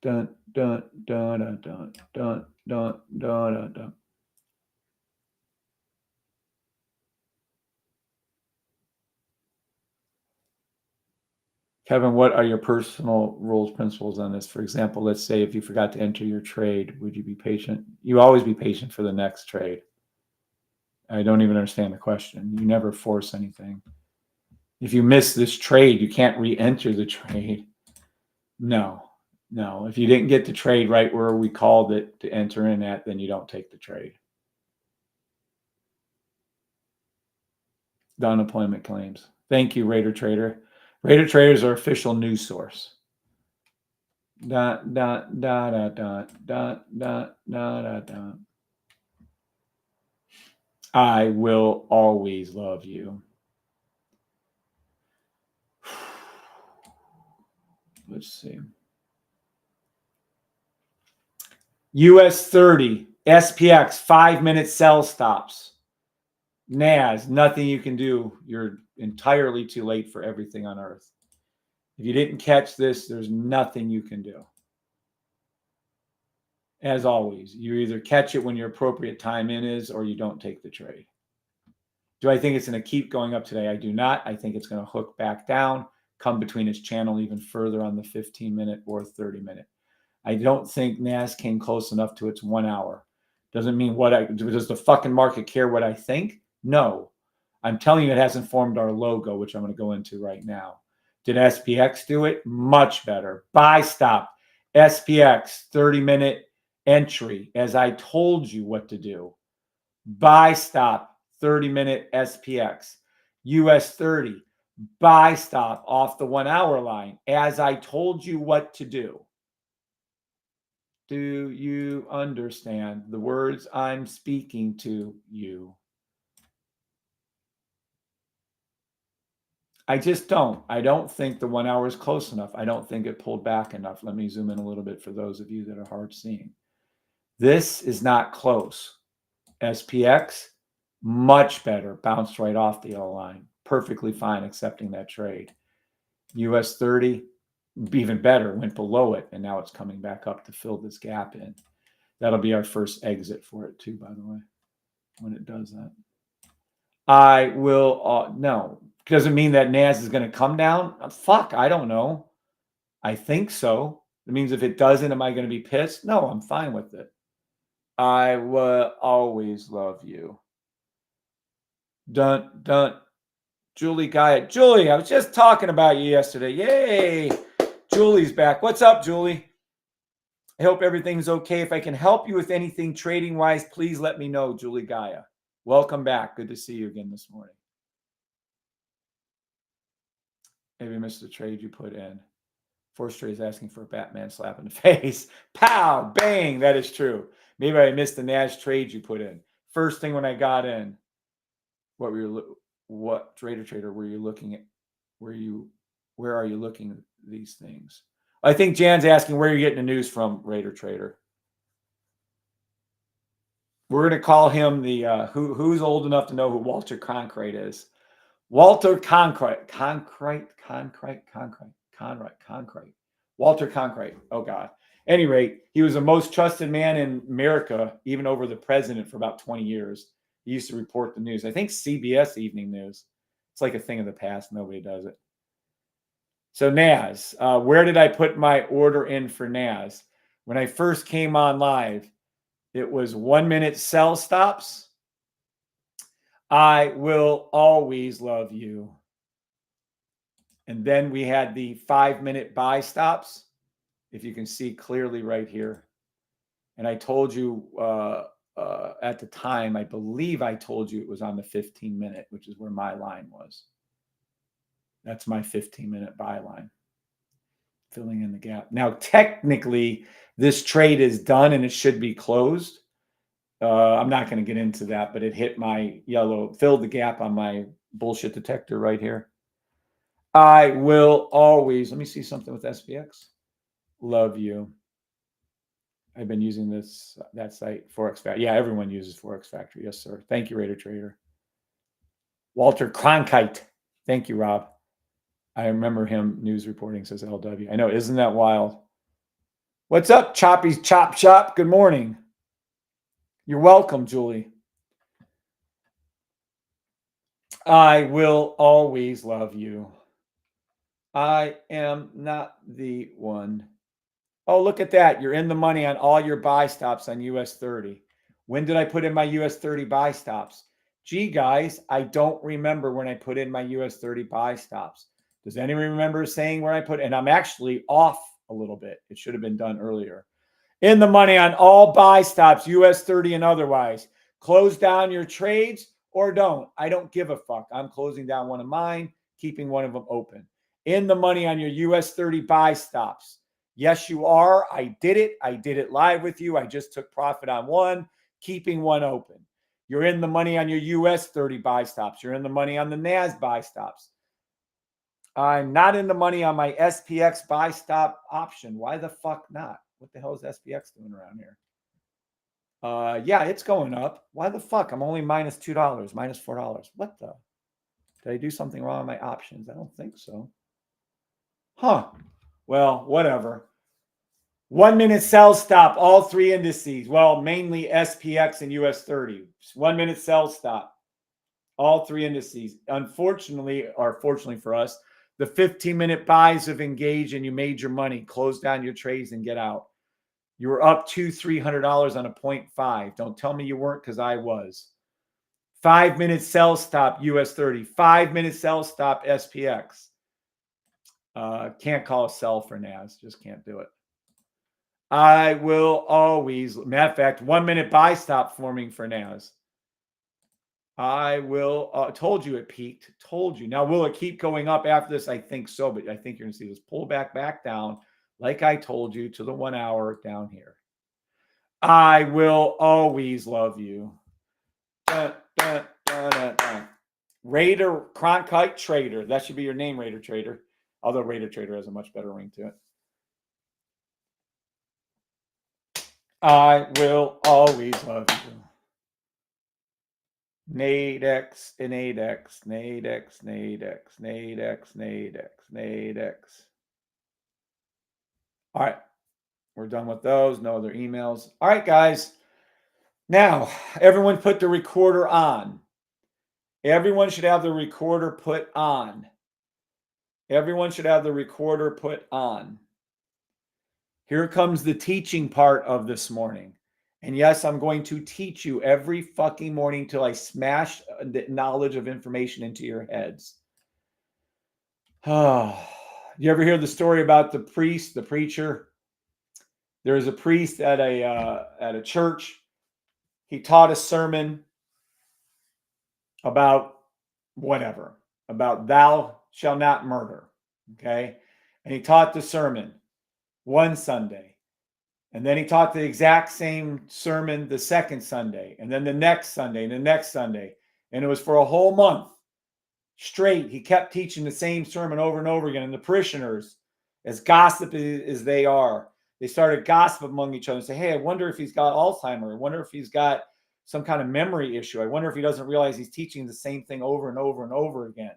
Speaker 1: Dun, dun, dun, dun, dun, dun, dun, dun, dun. Kevin, what are your personal rules, principles on this? For example, let's say if you forgot to enter your trade, would you be patient? You always be patient for the next trade. I don't even understand the question. You never force anything. If you miss this trade, you can't re-enter the trade. No. If you didn't get the trade right where we called it to enter in at, then you don't take the trade. The unemployment claims. Thank you, Raider Trader. Raider Trader is our official news source. I will always love you. Let's see. US 30, SPX, 5-minute sell stops. NAS, nothing you can do. You're entirely too late for everything on earth. If you didn't catch this, there's nothing you can do. As always, you either catch it when your appropriate time in is, or you don't take the trade. Do I think it's going to keep going up today? I do not. I think it's going to hook back down, come between its channel even further on the 15-minute or 30-minute. I don't think NAS came close enough to its 1 hour. Doesn't mean does the fucking market care what I think? No. I'm telling you, it hasn't formed our logo, which I'm going to go into right now. Did SPX do it? Much better. Buy stop. SPX, 30-minute entry, as I told you what to do. Buy stop, 30-minute SPX. US 30, buy stop off the 1 hour line, as I told you what to do. Do you understand the words I'm speaking to you? I just don't. I don't think the 1 hour is close enough. I don't think it pulled back enough. Let me zoom in a little bit for those of you that are hard seeing. This is not close. SPX, much better. Bounced right off the L line. Perfectly fine accepting that trade. US 30, even better, went below it, and now it's coming back up to fill this gap in. That'll be our first exit for it too, by the way, when it does that. I will, no. Doesn't mean that NAS is going to come down. Fuck, I don't know. I think so. It means if it doesn't, am I going to be pissed? No, I'm fine with it. I will always love you. Dun, dun. Julie Gaia. Julie, I was just talking about you yesterday. Yay. Julie's back. What's up, Julie? I hope everything's okay. If I can help you with anything trading-wise, please let me know, Julie Gaia. Welcome back. Good to see you again this morning. Maybe I missed the trade you put in. Force trade is asking for a Batman slap in the face. Pow! Bang! That is true. Maybe I missed the NAS trade you put in. First thing when I got in, what trader were you looking at? Where are you looking at these things? I think Jan's asking where you're getting the news from, Raider Trader. We're going to call him the who's old enough to know who Walter Cronkite is. Walter Cronkite. Walter Cronkite. Oh, God. At any rate, he was the most trusted man in America, even over the president, for about 20 years. He used to report the news. I think CBS Evening News. It's like a thing of the past. Nobody does it. So NAS, where did I put my order in for NAS? When I first came on live, it was 1 minute sell stops. I will always love you. And then we had the 5 minute buy stops, if you can see clearly right here. And I told you at the time, I believe I told you it was on the 15 minute, which is where my line was. That's my 15-minute buy line. Filling in the gap. Now, technically, this trade is done and it should be closed. I'm not going to get into that, but it hit my yellow, filled the gap on my bullshit detector right here. I will always, let me see something with SPX. Love you. I've been using that site, Forex Factory. Yeah, everyone uses Forex Factory. Yes, sir. Thank you, Raider Trader. Walter Cronkite. Thank you, Rob. I remember him news reporting, says LW. I know, isn't that wild? What's up, Choppy's Chop Shop? Good morning. You're welcome, Julie. I will always love you. I am not the one. Oh, look at that. You're in the money on all your buy stops on US 30. When did I put in my US 30 buy stops? Gee, guys, I don't remember when I put in my US 30 buy stops. Does anyone remember saying where I put it? And I'm actually off a little bit. It should have been done earlier. In the money on all buy stops, US 30 and otherwise. Close down your trades or don't. I don't give a fuck. I'm closing down one of mine, keeping one of them open. In the money on your US 30 buy stops. Yes, you are. I did it. I did it live with you. I just took profit on one, keeping one open. You're in the money on your US 30 buy stops. You're in the money on the NAS buy stops. I'm not in the money on my SPX buy stop option. Why the fuck not? What the hell is SPX doing around here? Yeah, it's going up. Why the fuck? I'm only minus $2, minus $4. What the? Did I do something wrong on my options? I don't think so. Huh. Well, whatever. 1 minute sell stop, all three indices. Well, mainly SPX and US 30. 1 minute sell stop, all three indices. Unfortunately, or fortunately for us, the 15-minute buys have engaged and you made your money. Close down your trades and get out. You were up $200-300 on a 0.5. Don't tell me you weren't, because I was. 5 minute sell stop, US 30. 5 minute sell stop, SPX. Can't call a sell for NAS. Just can't do it. I will always, matter of fact, 1 minute buy stop forming for NAS. I will, told you it peaked. Told you. Now, will it keep going up after this? I think so, but I think you're going to see this pull back down, like I told you, to the 1 hour down here. I will always love you. Dun, dun, dun, dun, dun. Raider Cronkite Trader. That should be your name, Raider Trader. Although Raider Trader has a much better ring to it. I will always love you. Nadex, Nadex, Nadex, Nadex, Nadex, Nadex, Nadex. All right. We're done with those. No other emails. All right, guys. Now, everyone put the recorder on. Everyone should have the recorder put on. Everyone should have the recorder put on. Here comes the teaching part of this morning. And yes, I'm going to teach you every fucking morning till I smash the knowledge of information into your heads. You ever hear the story about the priest, the preacher? There was a priest at a church. He taught a sermon about whatever, about thou shalt not murder. Okay. And he taught the sermon one Sunday. And then he taught the exact same sermon the second Sunday, and then the next Sunday, and the next Sunday. And it was for a whole month straight. He kept teaching the same sermon over and over again. And the parishioners, as gossipy as they are, they started gossiping among each other and say, hey, I wonder if he's got Alzheimer's. I wonder if he's got some kind of memory issue. I wonder if he doesn't realize he's teaching the same thing over and over and over again.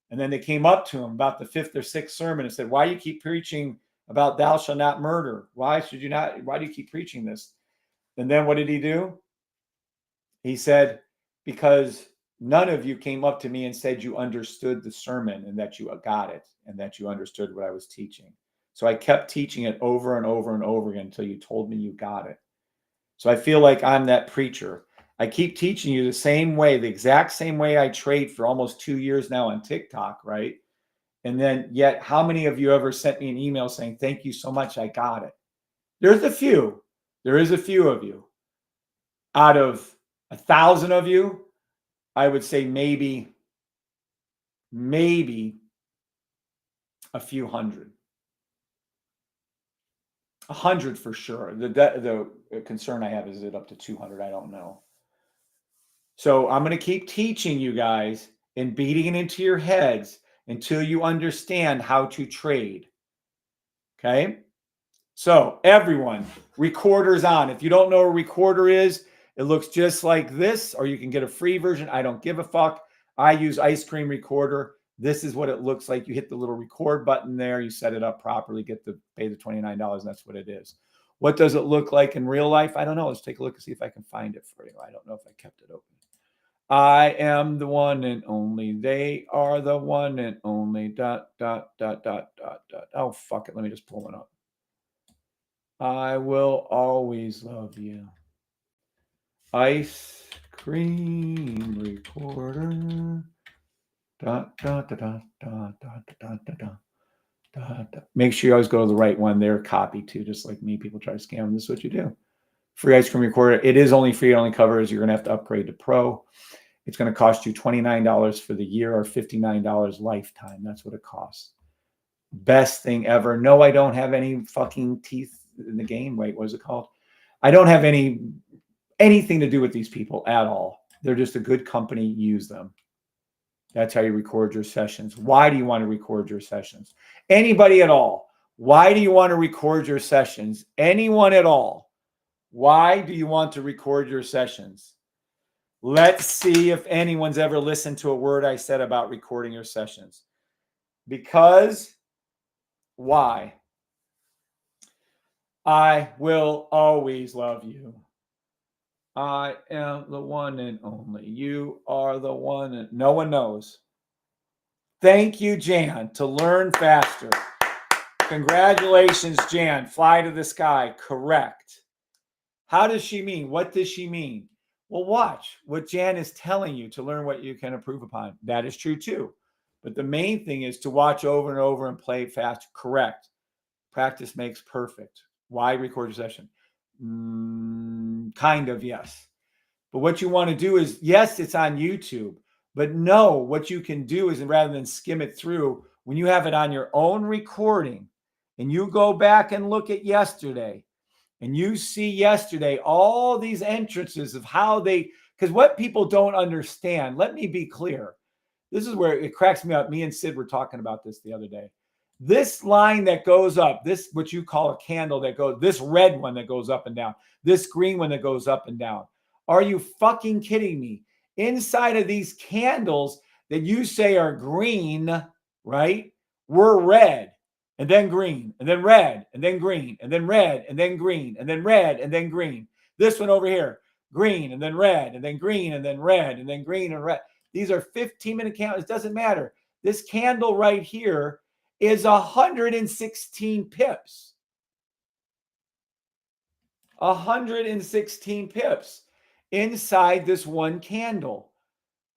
Speaker 1: And then they came up to him about the fifth or sixth sermon and said, why do you keep preaching about thou shalt not murder. Why should you not? Why do you keep preaching this? And then what did he do? He said, because none of you came up to me and said you understood the sermon and that you got it and that you understood what I was teaching. So I kept teaching it over and over and over again until you told me you got it. So I feel like I'm that preacher. I keep teaching you the same way, the exact same way I trade for almost 2 years now on TikTok, right? And then yet, how many of you ever sent me an email saying, thank you so much, I got it? There's a few. There is a few of you. Out of 1,000 of you, I would say maybe a few hundred. 100 for sure. The concern I have is it up to 200? I don't know. So I'm going to keep teaching you guys and beating it into your heads until you understand how to trade. Okay? So everyone, recorder's on. If you don't know what a recorder is, it looks just like this, or you can get a free version. I don't give a fuck. I use Ice Cream Recorder. This is what it looks like. You hit the little record button there. You set it up properly, pay the $29, and that's what it is. What does it look like in real life? I don't know. Let's take a look and see if I can find it for you. I don't know if I kept it open. I am the one and only. They are the one and only. ... Oh, fuck it. Let me just pull one up. I will always love you. Ice Cream Recorder. ... Make sure you always go to the right one. They're copied too, just like me. People try to scam them. This is what you do. Free Ice Cream Recorder. It is only free. It only covers. You're going to have to upgrade to Pro. It's going to cost you $29 for the year or $59 lifetime. That's what it costs. Best thing ever. No, I don't have any fucking teeth in the game. Wait, what is it called? I don't have anything to do with these people at all. They're just a good company. Use them. That's how you record your sessions. Why do you want to record your sessions? Anybody at all? Why do you want to record your sessions? Anyone at all? Why do you want to record your sessions? Let's see if anyone's ever listened to a word I said about recording your sessions. Because why? I will always love you. I am the one and only. You are the one and no one knows. Thank you, Jan, to learn faster. Congratulations, Jan. Fly to the sky. Correct. How does she mean? What does she mean? Well, watch what Jan is telling you to learn what you can improve upon. That is true too. But the main thing is to watch over and over and play fast. Correct. Practice makes perfect. Why record your session? Kind of, yes. But what you want to do is, yes, it's on YouTube. But no, what you can do is rather than skim it through, when you have it on your own recording and you go back and look at yesterday and you see yesterday all these entrances of how they, because what people don't understand, let me be clear. This is where it cracks me up. Me and Sid were talking about this the other day. This line that goes up, this, what you call a candle that goes, this red one that goes up and down, this green one that goes up and down. Are you fucking kidding me? Inside of these candles that you say are green, right? We're red and then green and then red and then green and then red and then green and then red and then green. This one over here, green and then red and then green and then red and then green and red. These are 15-minute candles. It doesn't matter. This candle right here is 116 pips. 116 pips inside this one candle.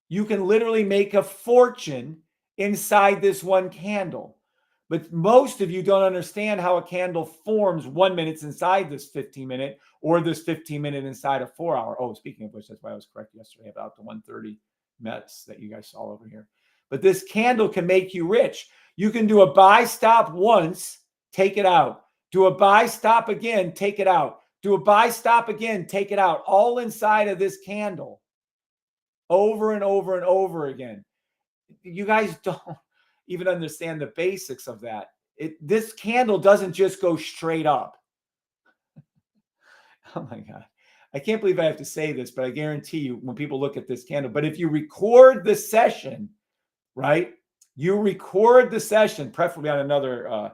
Speaker 1: You can literally make a fortune inside this one candle. But most of you don't understand how a candle forms 1 minute inside this 15-minute or this 15-minute inside a 4-hour. Oh, speaking of which, that's why I was correct yesterday about the 130 mets that you guys saw over here. But this candle can make you rich. You can do a buy stop once, take it out. Do a buy stop again, take it out. Do a buy stop again, take it out. All inside of this candle. Over and over and over again. You guys don't even understand the basics of that. This candle doesn't just go straight up. Oh my God. I can't believe I have to say this, but I guarantee you when people look at this candle, but if you record the session, right? You record the session, preferably on another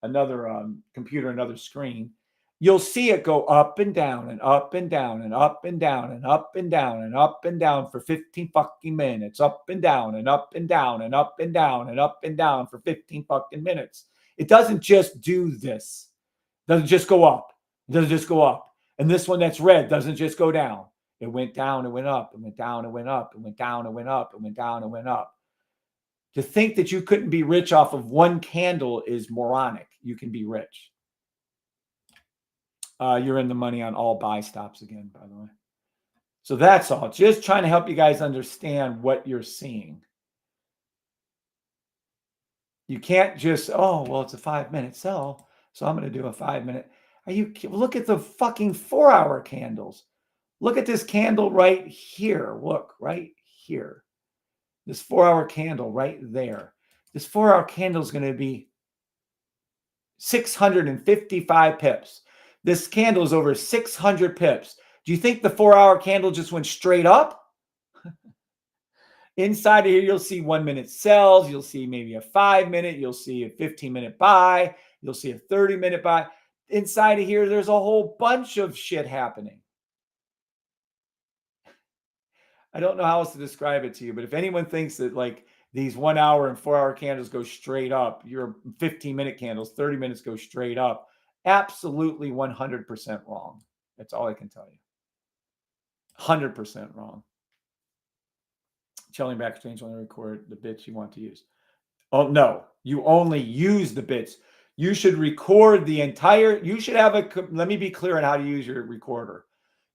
Speaker 1: computer, another screen, you'll see it go up and down and up and down and up and down and up and down and up and down for 15 fucking minutes. Up and down and up and down and up and down and up and down for 15 fucking minutes. It doesn't just do this. It doesn't just go up. It doesn't just go up. And this one that's red doesn't just go down. It went down and went up and went down and went up and went down and went up and went down and went up. To think that you couldn't be rich off of one candle is moronic. You can be rich. You're in the money on all buy stops again, by the way. So that's all. Just trying to help you guys understand what you're seeing. You can't just, oh, well, it's a 5-minute sell, so I'm going to do a 5-minute. Look at the fucking 4-hour candles. Look at this candle right here. Look, right here. This 4-hour candle right there. This 4-hour candle is going to be 655 pips. This candle is over 600 pips. Do you think the 4-hour candle just went straight up? Inside of here, you'll see 1-minute sells. You'll see maybe a 5-minute. You'll see a 15-minute buy. You'll see a 30-minute buy. Inside of here, there's a whole bunch of shit happening. I don't know how else to describe it to you, but if anyone thinks that like these 1-hour and 4-hour candles go straight up, your 15-minute candles, 30 minutes go straight up, absolutely 100% wrong. That's all I can tell you. 100% wrong. Chilling back exchange only record the bits you want to use. Oh, no, you only use the bits. You should record the entire, you should have let me be clear on how to use your recorder.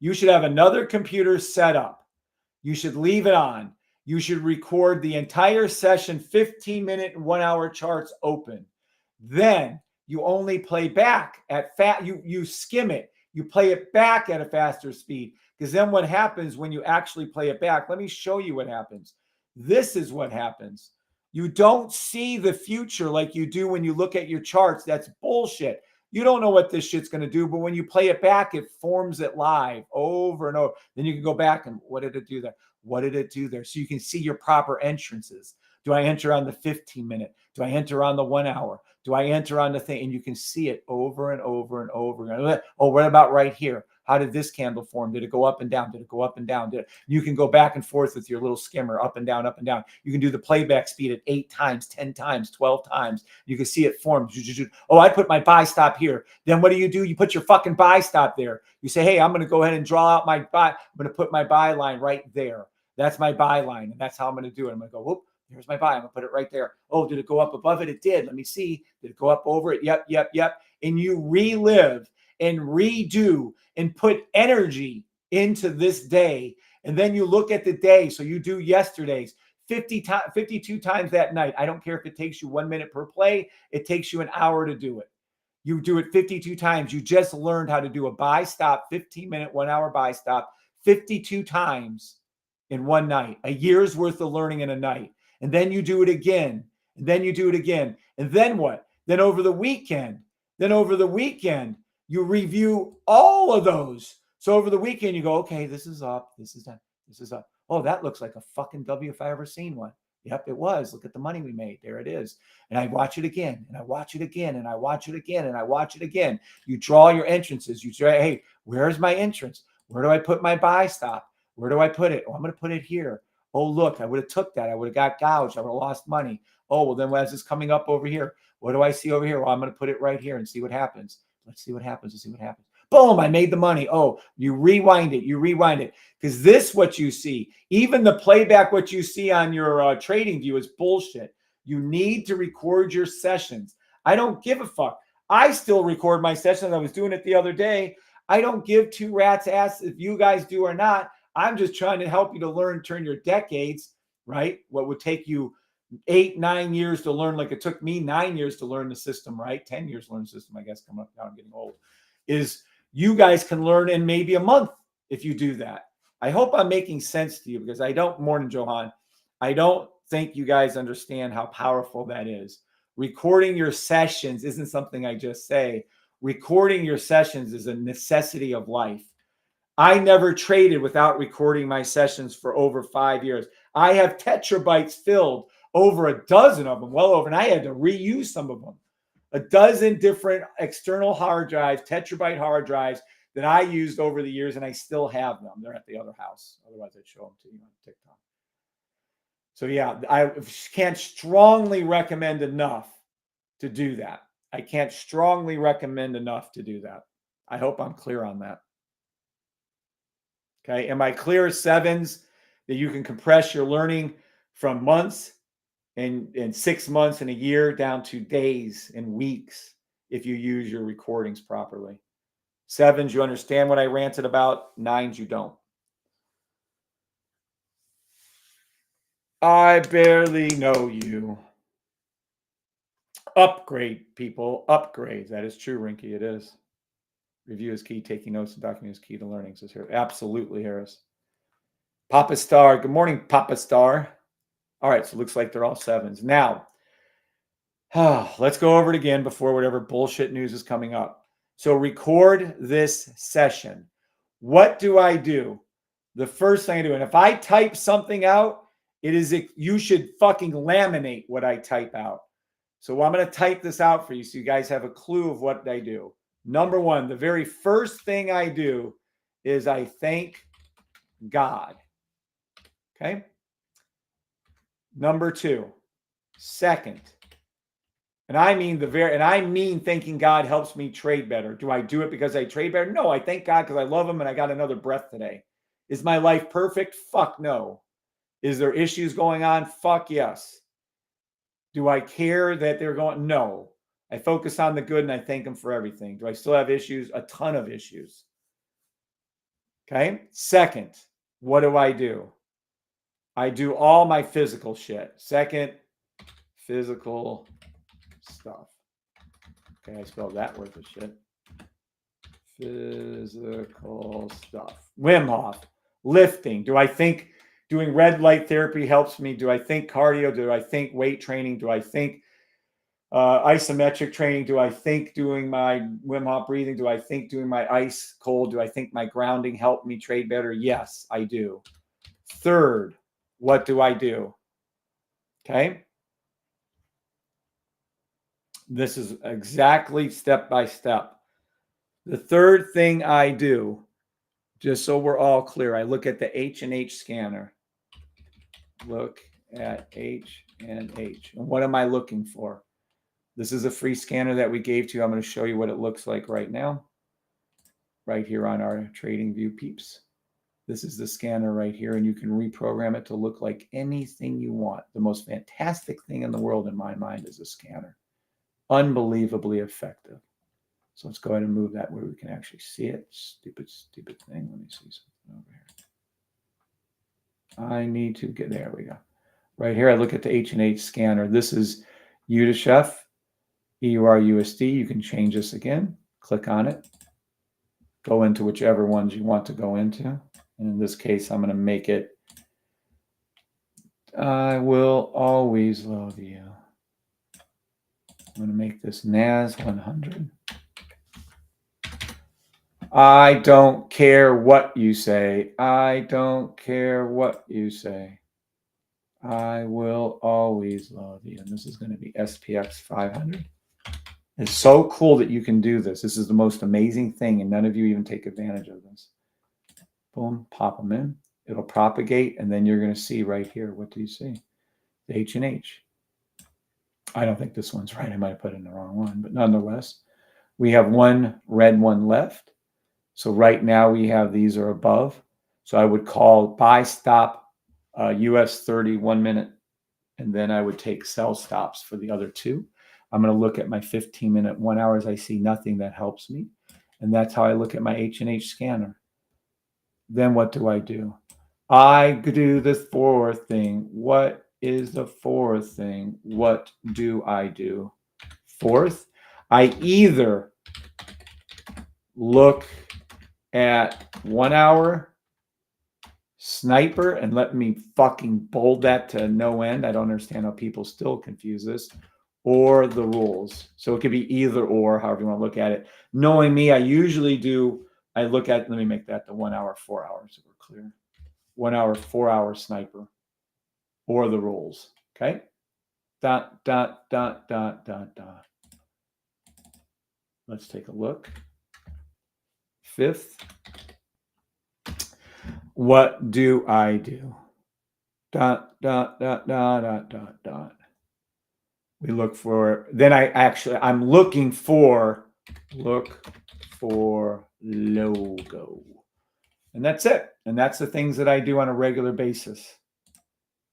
Speaker 1: You should have another computer set up. You should leave it on. You should record the entire session, 15-minute and 1-hour charts open. Then you only play back at you skim it. You play it back at a faster speed. Because then what happens when you actually play it back? Let me show you what happens. This is what happens. You don't see the future like you do when you look at your charts. That's bullshit. You don't know what this shit's going to do, but when you play it back, it forms it live over and over. Then you can go back and what did it do there? What did it do there? So you can see your proper entrances. Do I enter on the 15-minute? Do I enter on the 1-hour? Do I enter on the thing? And you can see it over and over and over again. Oh, what about right here? How did this candle form? Did it go up and down? Did it go up and down? You can go back and forth with your little skimmer, up and down, up and down. You can do the playback speed at 8 times, 10 times, 12 times. You can see it form. Oh, I put my buy stop here. Then what do? You put your fucking buy stop there. You say, hey, I'm going to go ahead and draw out my buy. I'm going to put my buy line right there. That's my buy line. And that's how I'm going to do it. I'm going to go, whoop. Here's my buy. I'm going to put it right there. Oh, did it go up above it? It did. Let me see. Did it go up over it? Yep, yep, yep. And you relive and redo and put energy into this day. And then you look at the day. So you do yesterday's 52 times that night. I don't care if it takes you 1 minute per play. It takes you an hour to do it. You do it 52 times. You just learned how to do a buy stop, 15-minute, 1-hour buy stop, 52 times in one night. A year's worth of learning in a night. And then you do it again. And then you do it again. And then what? Then over the weekend, you review all of those. So over the weekend, you go, okay, this is up. This is down. This is up. Oh, that looks like a fucking W if I ever seen one. Yep, it was. Look at the money we made. There it is. And I watch it again. And I watch it again. And I watch it again. And I watch it again. You draw your entrances. You say, hey, where's my entrance? Where do I put my buy stop? Where do I put it? Oh, I'm going to put it here. Oh, look, I would have took that. I would have got gouged. I would have lost money. Oh, well, then as it's coming up over here, what do I see over here? Well, I'm going to put it right here and see what happens. Let's see what happens. Let's see what happens. Boom, I made the money. Oh, you rewind it. Because this, what you see, even the playback, what you see on your trading view is bullshit. You need to record your sessions. I don't give a fuck. I still record my sessions. I was doing it the other day. I don't give two rats ass if you guys do or not. I'm just trying to help you to learn, turn your decades, right? What would take you 8, 9 years to learn, like it took me 9 years to learn the system, right? 10 years to learn the system, I guess, coming up now, I'm getting old, is you guys can learn in maybe a month if you do that. I hope I'm making sense to you because morning, Johan, I don't think you guys understand how powerful that is. Recording your sessions isn't something I just say. Recording your sessions is a necessity of life. I never traded without recording my sessions for over 5 years. I have tetrabytes filled, over a dozen of them, well over, and I had to reuse some of them. a dozen different external hard drives, terabyte hard drives that I used over the years, and I still have them. They're at the other house. Otherwise, I'd show them to you on TikTok. So yeah, I can't strongly recommend enough to do that. I can't strongly recommend enough to do that. I hope I'm clear on that. Okay. Am I clear, sevens, that you can compress your learning from months and 6 months and a year down to days and weeks if you use your recordings properly? Sevens, you understand what I ranted about. Nines, you don't. I barely know you. Upgrade, people. Upgrade. That is true, Rinky. It is. Review is key. Taking notes and documenting is key to learning. Says here. Absolutely, Harris. Papa Star. Good morning, Papa Star. All right, so it looks like they're all sevens. Now, let's go over it again before whatever bullshit news is coming up. So record this session. What do I do? The first thing I do, and if I type something out, you should fucking laminate what I type out. So I'm going to type this out for you so you guys have a clue of what I do. Number one, the very first thing I do is I thank God. Okay. Number two, second, and I mean thanking God helps me trade better. Do I do it because I trade better? No, I thank God because I love him and I got another breath today. Is my life perfect? Fuck no. Is there issues going on? Fuck yes. Do I care that they're going? No. I focus on the good and I thank them for everything. Do I still have issues? A ton of issues. Okay. Second, what do? I do all my physical shit. Second, physical stuff. Okay, I spelled that word for shit. Physical stuff. Wim Hof, lifting. Do I think doing red light therapy helps me? Do I think cardio? Do I think weight training? Do I think isometric training? Do I think doing my Wim Hof breathing? Do I think doing my ice cold? Do I think my grounding helped me trade better? Yes, I do. Third, what do? Okay. This is exactly step by step. The third thing I do, just so we're all clear, I look at the H&H scanner. Look at H&H. And what am I looking for? This is a free scanner that we gave to you. I'm going to show you what it looks like right now. Right here on our Trading View peeps. This is the scanner right here, and you can reprogram it to look like anything you want. The most fantastic thing in the world, in my mind, is a scanner. Unbelievably effective. So let's go ahead and move that where we can actually see it. Stupid thing. Let me see something over here. I need to get, there we go. Right here, I look at the H&H scanner. This is UDCHF, EURUSD. You can change this again. Click on it. Go into whichever ones you want to go into. And in this case, I'm going to make it, I will always love you. I'm going to make this NAS 100. I don't care what you say. I don't care what you say. I will always love you. And this is going to be SPX 500. It's so cool that you can do this. This is the most amazing thing, and none of you even take advantage of this. Boom, pop them in. It'll propagate, and then you're going to see right here. What do you see? The H&H. I don't think this one's right. I might have put in the wrong one, but nonetheless, we have one red one left. So right now we have these are above. So I would call buy stop US 30 1 minute, and then I would take sell stops for the other two. I'm going to look at my 15-minute 1 hours. I see nothing that helps me, and that's how I look at my H&H scanner. Then what do? I do the fourth thing. What is the fourth thing? What do I do? Fourth, I either look at 1 hour sniper, and let me fucking bold that to no end. I don't understand how people still confuse this, or the rules. So it could be either or, however you want to look at it. Knowing me, I usually look at, let me make that the 1 hour, 4 hours, so we're clear. 1 hour, 4 hour sniper, or the rules. Okay. Dot. Let's take a look. 5th. What do I do? Dot, dot, dot, dot, dot, dot, dot. We look for, then I'm looking for, look for logo. And that's it. And that's the things that I do on a regular basis.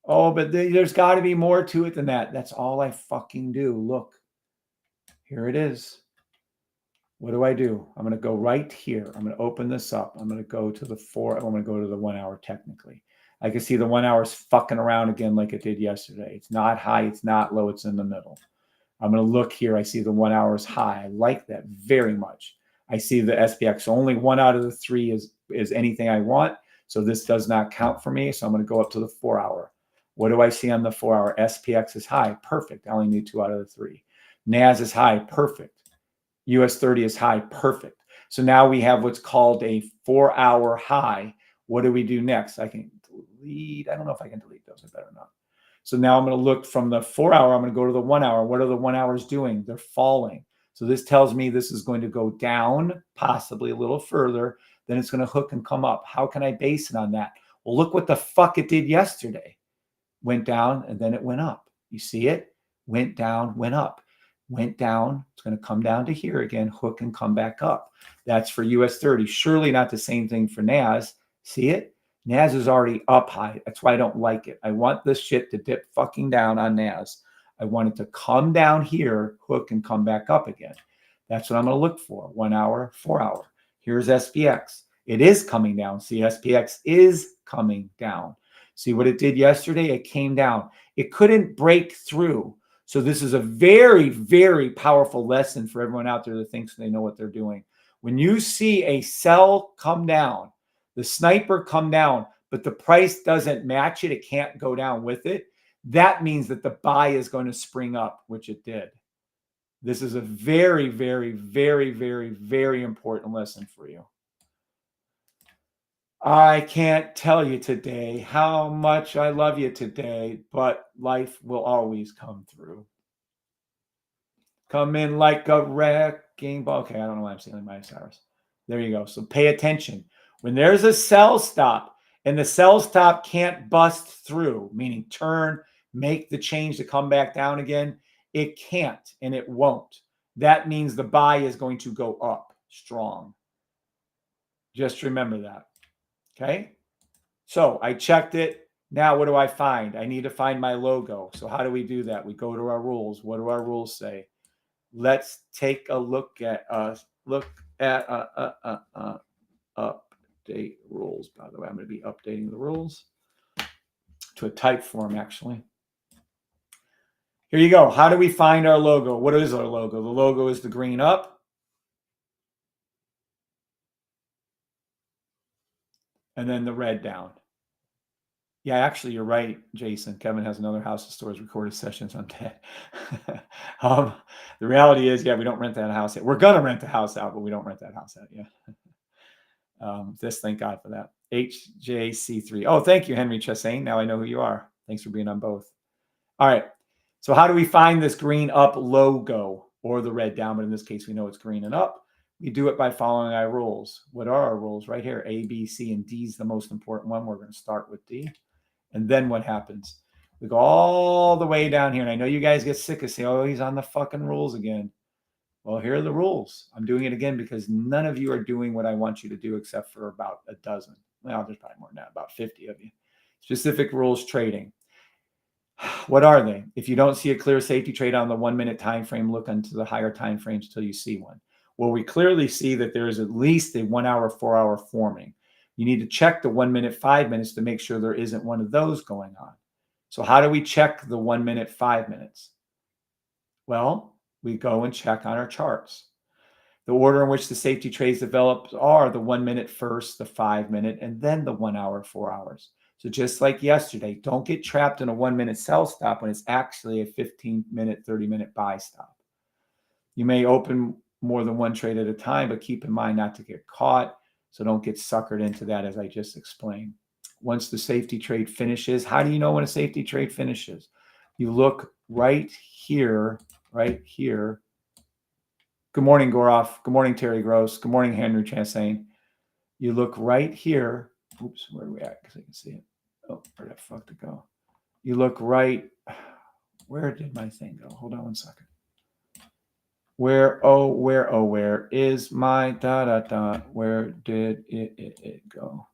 Speaker 1: Oh, but there's got to be more to it than that. That's all I fucking do. Look, here it is. What do I do? I'm going to go right here. I'm going to open this up. I'm going to go to the 4. I'm going to go to the 1 hour technically. I can see the 1 hour's fucking around again like it did yesterday. It's not high. It's not low. It's in the middle. I'm going to look here. I see the 1 hour's high. I like that very much. I see the SPX. So only 1 out of the 3 is anything I want. So this does not count for me. So I'm going to go up to the 4 hour. What do I see on the 4 hour? SPX is high. Perfect. I only need 2 out of the 3. NAS is high. Perfect. US 30 is high. Perfect. So now we have what's called a 4 hour high. What do we do next? I can delete. I don't know if I can delete those. I better not. So now I'm going to look from the 4 hour. I'm going to go to the 1 hour. What are the 1 hours doing? They're falling. So this tells me this is going to go down, possibly a little further. Then it's going to hook and come up. How can I base it on that? Well, look what the fuck it did yesterday. Went down and then it went up. You see it? Went down, went up. Went down. It's going to come down to here again, hook and come back up. That's for US 30. Surely not the same thing for NAS. See it? NAS is already up high. That's why I don't like it. I want this shit to dip fucking down on NAS. I want it to come down here, hook and come back up again. That's what I'm going to look for. 1 hour, 4 hour. Here's SPX. It is coming down. See, SPX is coming down. See what it did yesterday? It came down. It couldn't break through. So this is a very, very powerful lesson for everyone out there that thinks they know what they're doing. When you see a sell come down, the sniper come down, but the price doesn't match it, it can't go down with it, that means that the buy is going to spring up, which it did. This is a very, very, very, very, very important lesson for you. I can't tell you today how much I love you today, but life will always come through. Come in like a wrecking ball. Okay, I don't know why I'm stealing my Cyrus. There you go. So pay attention. When there's a sell stop and the sell stop can't bust through, meaning turn, make the change to come back down again, it can't and it won't. That means the buy is going to go up strong. Just remember that. Okay. So I checked it. Now what do I find? I need to find my logo. So how do we do that? We go to our rules. What do our rules say? Let's take a look at update rules. By the way, I'm going to be updating the rules to a type form, actually. Here you go. How do we find our logo? What is our logo? The logo is the green up. And then the red down. Yeah, actually, you're right, Jason. Kevin has another house that stores recorded sessions on dead. The reality is, yeah, we don't rent that house yet. We're going to rent the house out, but we don't rent that house out yet. Thank God for that. HJC3. Oh, thank you, Henry Chassain. Now I know who you are. Thanks for being on both. All right. So how do we find this green up logo or the red down? But in this case, we know it's green and up. We do it by following our rules. What are our rules? Right here, A, B, C, and D is the most important one. We're going to start with D. And then what happens? We go all the way down here. And I know you guys get sick of saying, oh, he's on the fucking rules again. Well, here are the rules. I'm doing it again because none of you are doing what I want you to do except for about a dozen. Well, there's probably more than that, about 50 of you. Specific rules trading. What are they? If you don't see a clear safety trade on the 1 minute time frame, look into the higher time frames until you see one. Well, we clearly see that there is at least a 1 hour, 4 hour forming. You need to check the 1 minute, 5 minutes to make sure there isn't one of those going on. So how do we check the 1 minute, 5 minutes? Well, we go and check on our charts. The order in which the safety trades develop are the 1 minute first, the 5 minute, and then the 1 hour, 4 hours. So just like yesterday, don't get trapped in a 1 minute sell stop when it's actually a 15 minute, 30 minute buy stop. You may open more than one trade at a time, but keep in mind not to get caught. So don't get suckered into that, as I just explained. Once the safety trade finishes, how do you know when a safety trade finishes? You look right here, Good morning, Goroff. Good morning, Terry Gross. Good morning, Henry Chastain. You look right here. Oops, where are we at? Because I can see it. Oh, where the fuck to go? You look right. Where did my thing go? Hold on one second. Where is my dot? Where did it go?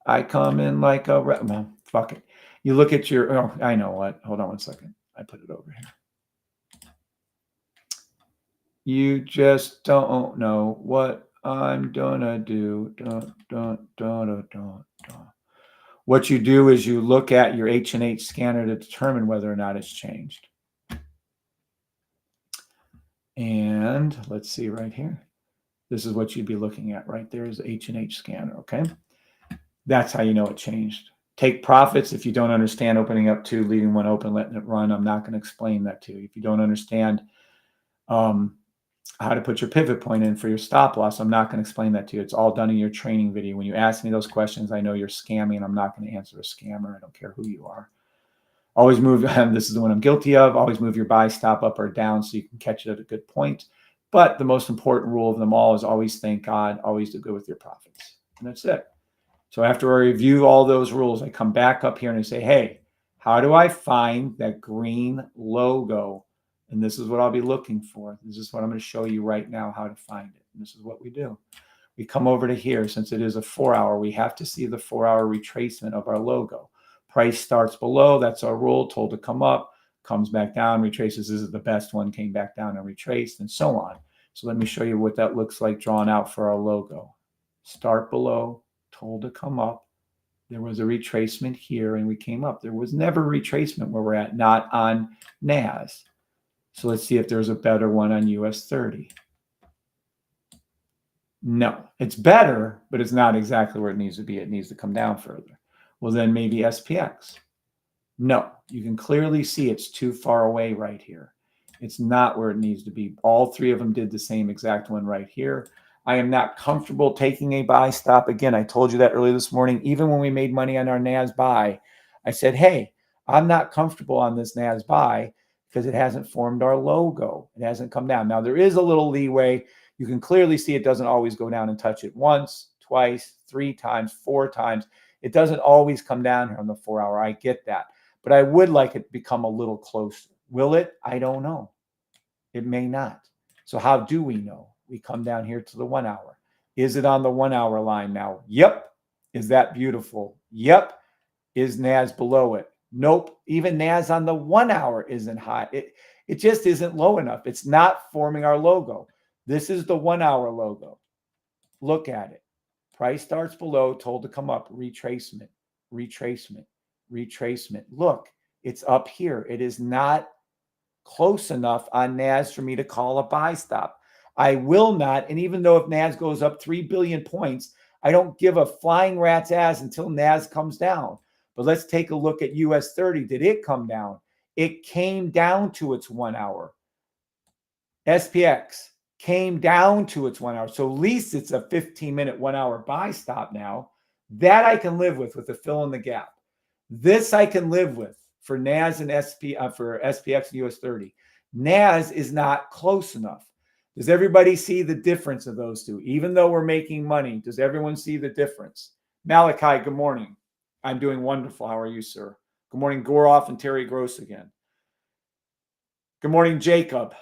Speaker 1: I come in like a well, fuck it. You look at your. Oh, I know what. Hold on one second. I put it over here. You just don't know what I'm gonna do. What you do is you look at your H&H scanner to determine whether or not it's changed. And let's see right here. This is what you'd be looking at right there is H&H scanner, okay? That's how you know it changed. Take profits if you don't understand opening up two, leaving one open, letting it run. I'm not going to explain that to you. If you don't understand how to put your pivot point in for your stop loss, I'm not going to explain that to you. It's all done in your training video. When you ask me those questions, I know you're scamming, and I'm not going to answer a scammer. I don't care who you are. Always move, this is the one I'm guilty of, always move your buy stop up or down so you can catch it at a good point. But the most important rule of them all is always thank God, always do good with your profits. And that's it. So after I review all those rules, I come back up here and I say, hey, how do I find that green logo? And this is what I'll be looking for. This is what I'm going to show you right now how to find it. And this is what we do. We come over to here. Since it is a 4-hour, we have to see the 4-hour retracement of our logo. Price starts below. That's our rule. Told to come up, comes back down, retraces. This is the best one, came back down and retraced, and so on. So let me show you what that looks like drawn out for our logo. Start below, told to come up. There was a retracement here, and we came up. There was never retracement where we're at, not on NAS. So let's see if there's a better one on US 30. No, it's better, but it's not exactly where it needs to be. It needs to come down further. Well, then maybe SPX. No, you can clearly see it's too far away right here. It's not where it needs to be. All three of them did the same exact one right here. I am not comfortable taking a buy stop. Again, I told you that earlier this morning. Even when we made money on our NAS buy, I said, hey, I'm not comfortable on this NAS buy because it hasn't formed our logo. It hasn't come down. Now, there is a little leeway. You can clearly see it doesn't always go down and touch it once, twice, 3 times, 4 times. It doesn't always come down here on the 4-hour. I get that. But I would like it to become a little closer. Will it? I don't know. It may not. So how do we know? We come down here to the 1-hour. Is it on the 1-hour line now? Yep. Is that beautiful? Yep. Is NAS below it? Nope. Even NAS on the 1-hour isn't high. It just isn't low enough. It's not forming our logo. This is the 1-hour logo. Look at it. Price starts below, told to come up. Retracement, retracement, retracement. Look, it's up here. It is not close enough on NAS for me to call a buy stop. I will not. And even though if NAS goes up 3 billion points, I don't give a flying rat's ass until NAS comes down. But let's take a look at US 30. Did it come down? It came down to its 1-hour. SPX came down to its 1-hour. So at least it's a 15-minute 1-hour buy stop now. That I can live with the fill in the gap. This I can live with for NAS and for SPX and US 30. NAS is not close enough. Does everybody see the difference of those two? Even though we're making money, does everyone see the difference? Malachi, good morning. I'm doing wonderful. How are you, sir? Good morning, Goroff and Terry Gross again. Good morning, Jacob.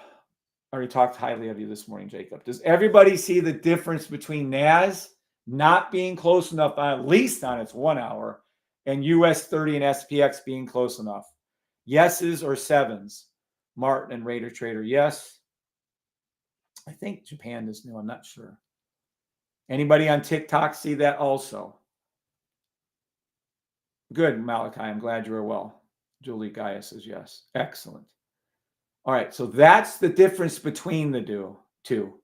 Speaker 1: I already talked highly of you this morning, Jacob. Does everybody see the difference between NAS not being close enough, at least on its 1-hour, and US 30 and SPX being close enough? Yeses or sevens? Martin and Raider Trader, yes. I think Japan is new. I'm not sure. Anybody on TikTok see that also? Good, Malachi. I'm glad you are well. Julie Gaia says yes. Excellent. All right, so that's the difference between the two.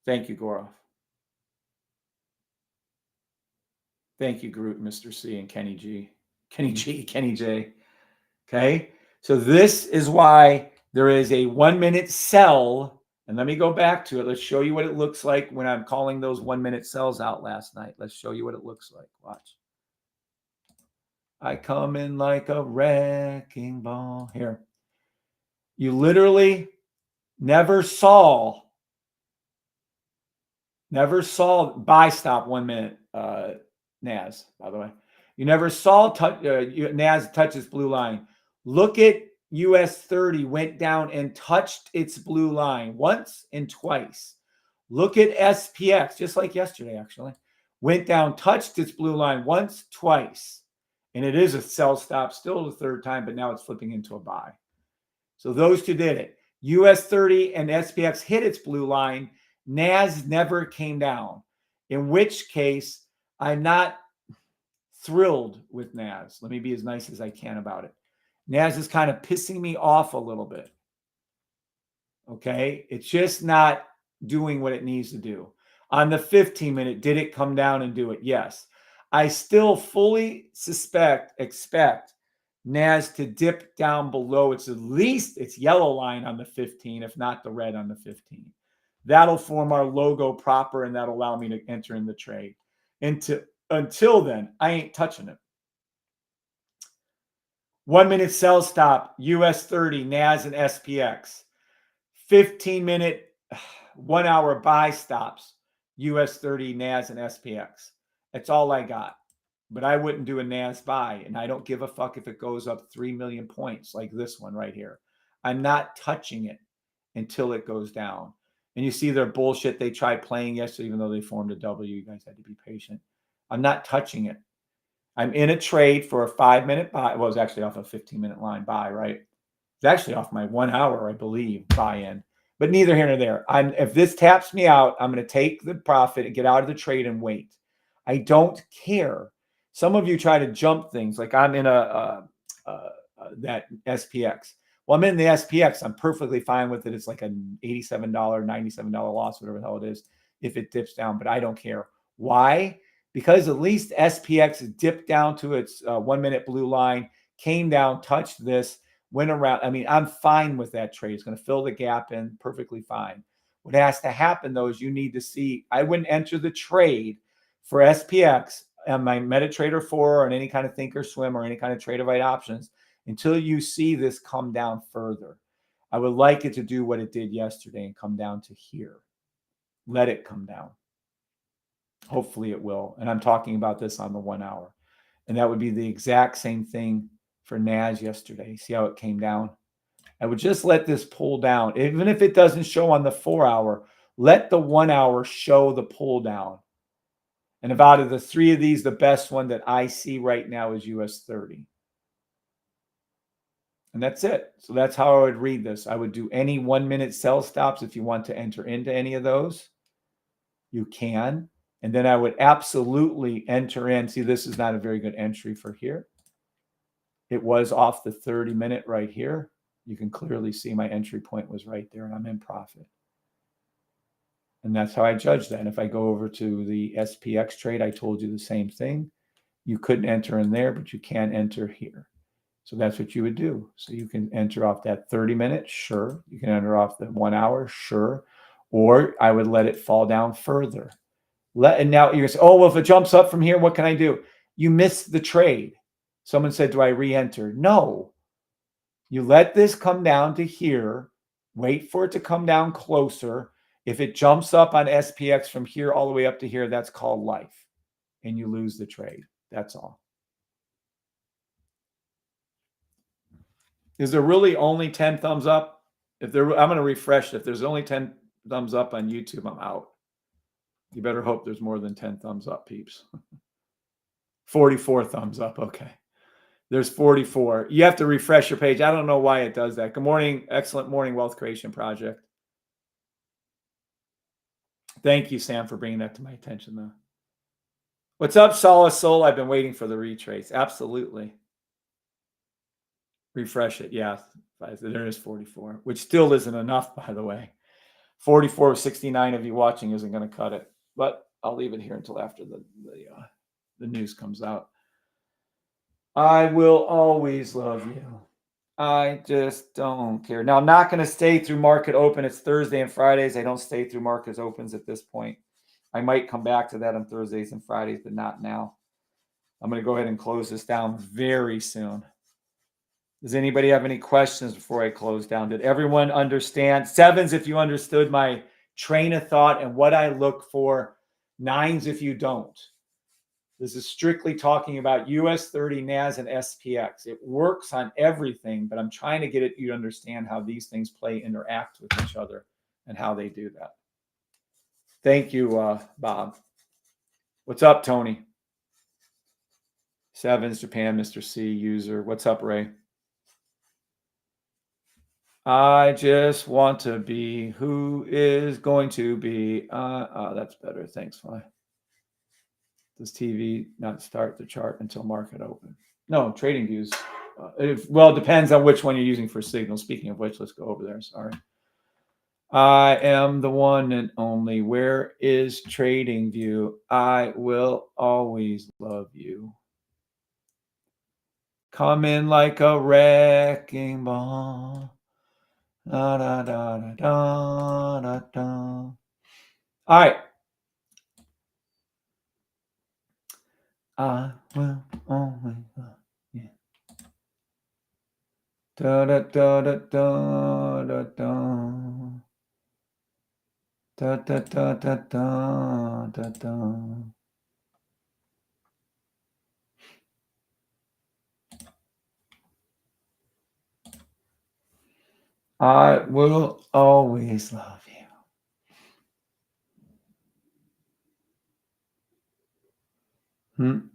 Speaker 1: Thank you, Goroff. Thank you, Groot, Mr. C, and Kenny G. Kenny J. Okay, so this is why there is a 1-minute sell. And let me go back to it. Let's show you what it looks like when I'm calling those 1-minute sells out last night. Let's show you what it looks like. Watch. I come in like a wrecking ball. Here. You literally never saw Never saw buy stop 1 minute, NAS, by the way. You never saw NAS touch its blue line. Look at US 30 went down and touched its blue line once and twice. Look at SPX, just like yesterday, actually. Went down, touched its blue line once, twice. And it is a sell stop, still the third time, but now it's flipping into a buy. So those two did it. US 30 and SPX hit its blue line. NAS never came down, in which case I'm not thrilled with NAS. Let me be as nice as I can about it. NAS is kind of pissing me off a little bit. Okay? It's just not doing what it needs to do. On the 15-minute, did it come down and do it? Yes. I still fully expect NAS to dip down below its at least its yellow line on the 15, if not the red on the 15. That'll form our logo proper, and that'll allow me to enter in the trade. Until then, I ain't touching it. 1 minute sell stop, US 30, NAS and SPX. 15-minute, 1 hour buy stops, US 30, NAS and SPX. That's all I got. But I wouldn't do a NAS buy, and I don't give a fuck if it goes up 3 million points like this one right here. I'm not touching it until it goes down. And you see their bullshit they tried playing yesterday, even though they formed a W. You guys had to be patient. I'm not touching it. I'm in a trade for a 5-minute buy. Well, it was actually off a 15-minute line buy, right? It's actually off my 1 hour, I believe, buy-in. But neither here nor there. If this taps me out, I'm going to take the profit and get out of the trade and wait. I don't care. Some of you try to jump things. Like I'm in that SPX. Well, I'm in the SPX. I'm perfectly fine with it. It's like an $87, $97 loss, whatever the hell it is, if it dips down. But I don't care. Why? Because at least SPX dipped down to its 1 minute blue line, came down, touched this, went around. I mean, I'm fine with that trade. It's going to fill the gap in perfectly fine. What has to happen, though, is you need to see. I wouldn't enter the trade for SPX on my MetaTrader 4 or in any kind of Thinkorswim or any kind of Tradeovite options until you see this come down further. I would like it to do what it did yesterday and come down to here. Let it come down. Hopefully it will. And I'm talking about this on the 1 hour. And that would be the exact same thing for NAS yesterday. See how it came down? I would just let this pull down. Even if it doesn't show on the 4 hour, let the 1 hour show the pull down. And if out of the three of these, the best one that I see right now is US 30. And that's it. So that's how I would read this. I would do any 1 minute sell stops. If you want to enter into any of those, you can. And then I would absolutely enter in. See, this is not a very good entry for here. It was off the 30-minute right here. You can clearly see my entry point was right there, and I'm in profit. And that's how I judge that. And if I go over to the SPX trade, I told you the same thing. You couldn't enter in there, but you can enter here. So that's what you would do. So you can enter off that 30-minute, sure. You can enter off the 1 hour, sure. Or I would let it fall down further. And now you're going to say, oh, well, if it jumps up from here, what can I do? You missed the trade. Someone said, do I re-enter? No. You let this come down to here. Wait for it to come down closer. If it jumps up on SPX from here all the way up to here, that's called life. And you lose the trade. That's all. Is there really only 10 thumbs up? I'm going to refresh. If there's only 10 thumbs up on YouTube, I'm out. You better hope there's more than 10 thumbs up, peeps. 44 thumbs up. Okay. There's 44. You have to refresh your page. I don't know why it does that. Good morning. Excellent morning, Wealth Creation Project. Thank you, Sam, for bringing that to my attention, though. What's up, Solace Soul? I've been waiting for the retrace. Absolutely. Refresh it. Yeah, there is 44, which still isn't enough, by the way. 44 of 69 of you watching isn't going to cut it, but I'll leave it here until after the news comes out. I will always love you. I just don't care. Now, I'm not going to stay through market open. It's Thursday and Fridays. I don't stay through market opens at this point. I might come back to that on Thursdays and Fridays, but not now. I'm going to go ahead and close this down very soon. Does anybody have any questions before I close down? Did everyone understand? Sevens, if you understood my train of thought and what I look for. 9s if you don't. This is strictly talking about US 30, NAS, and SPX. It works on everything, but I'm trying to get you to understand how these things interact with each other and how they do that. Thank you, Bob. What's up, Tony? 7s, Japan, Mr. C, user. What's up, Ray? I just want to be who is going to be. That's better. Thanks, Fly. Does TV not start the chart until market open? No, trading views. Well, it depends on which one you're using for signal. Speaking of which, let's go over there. Sorry. I am the one and only. Where is trading view? I will always love you. Come in like a wrecking ball. Da, da, da, da, da, da, da. All right. I will always love you. Da, da, da, da, da, da, da. Da, da, da, da, da, da, da. I will always love you. I'm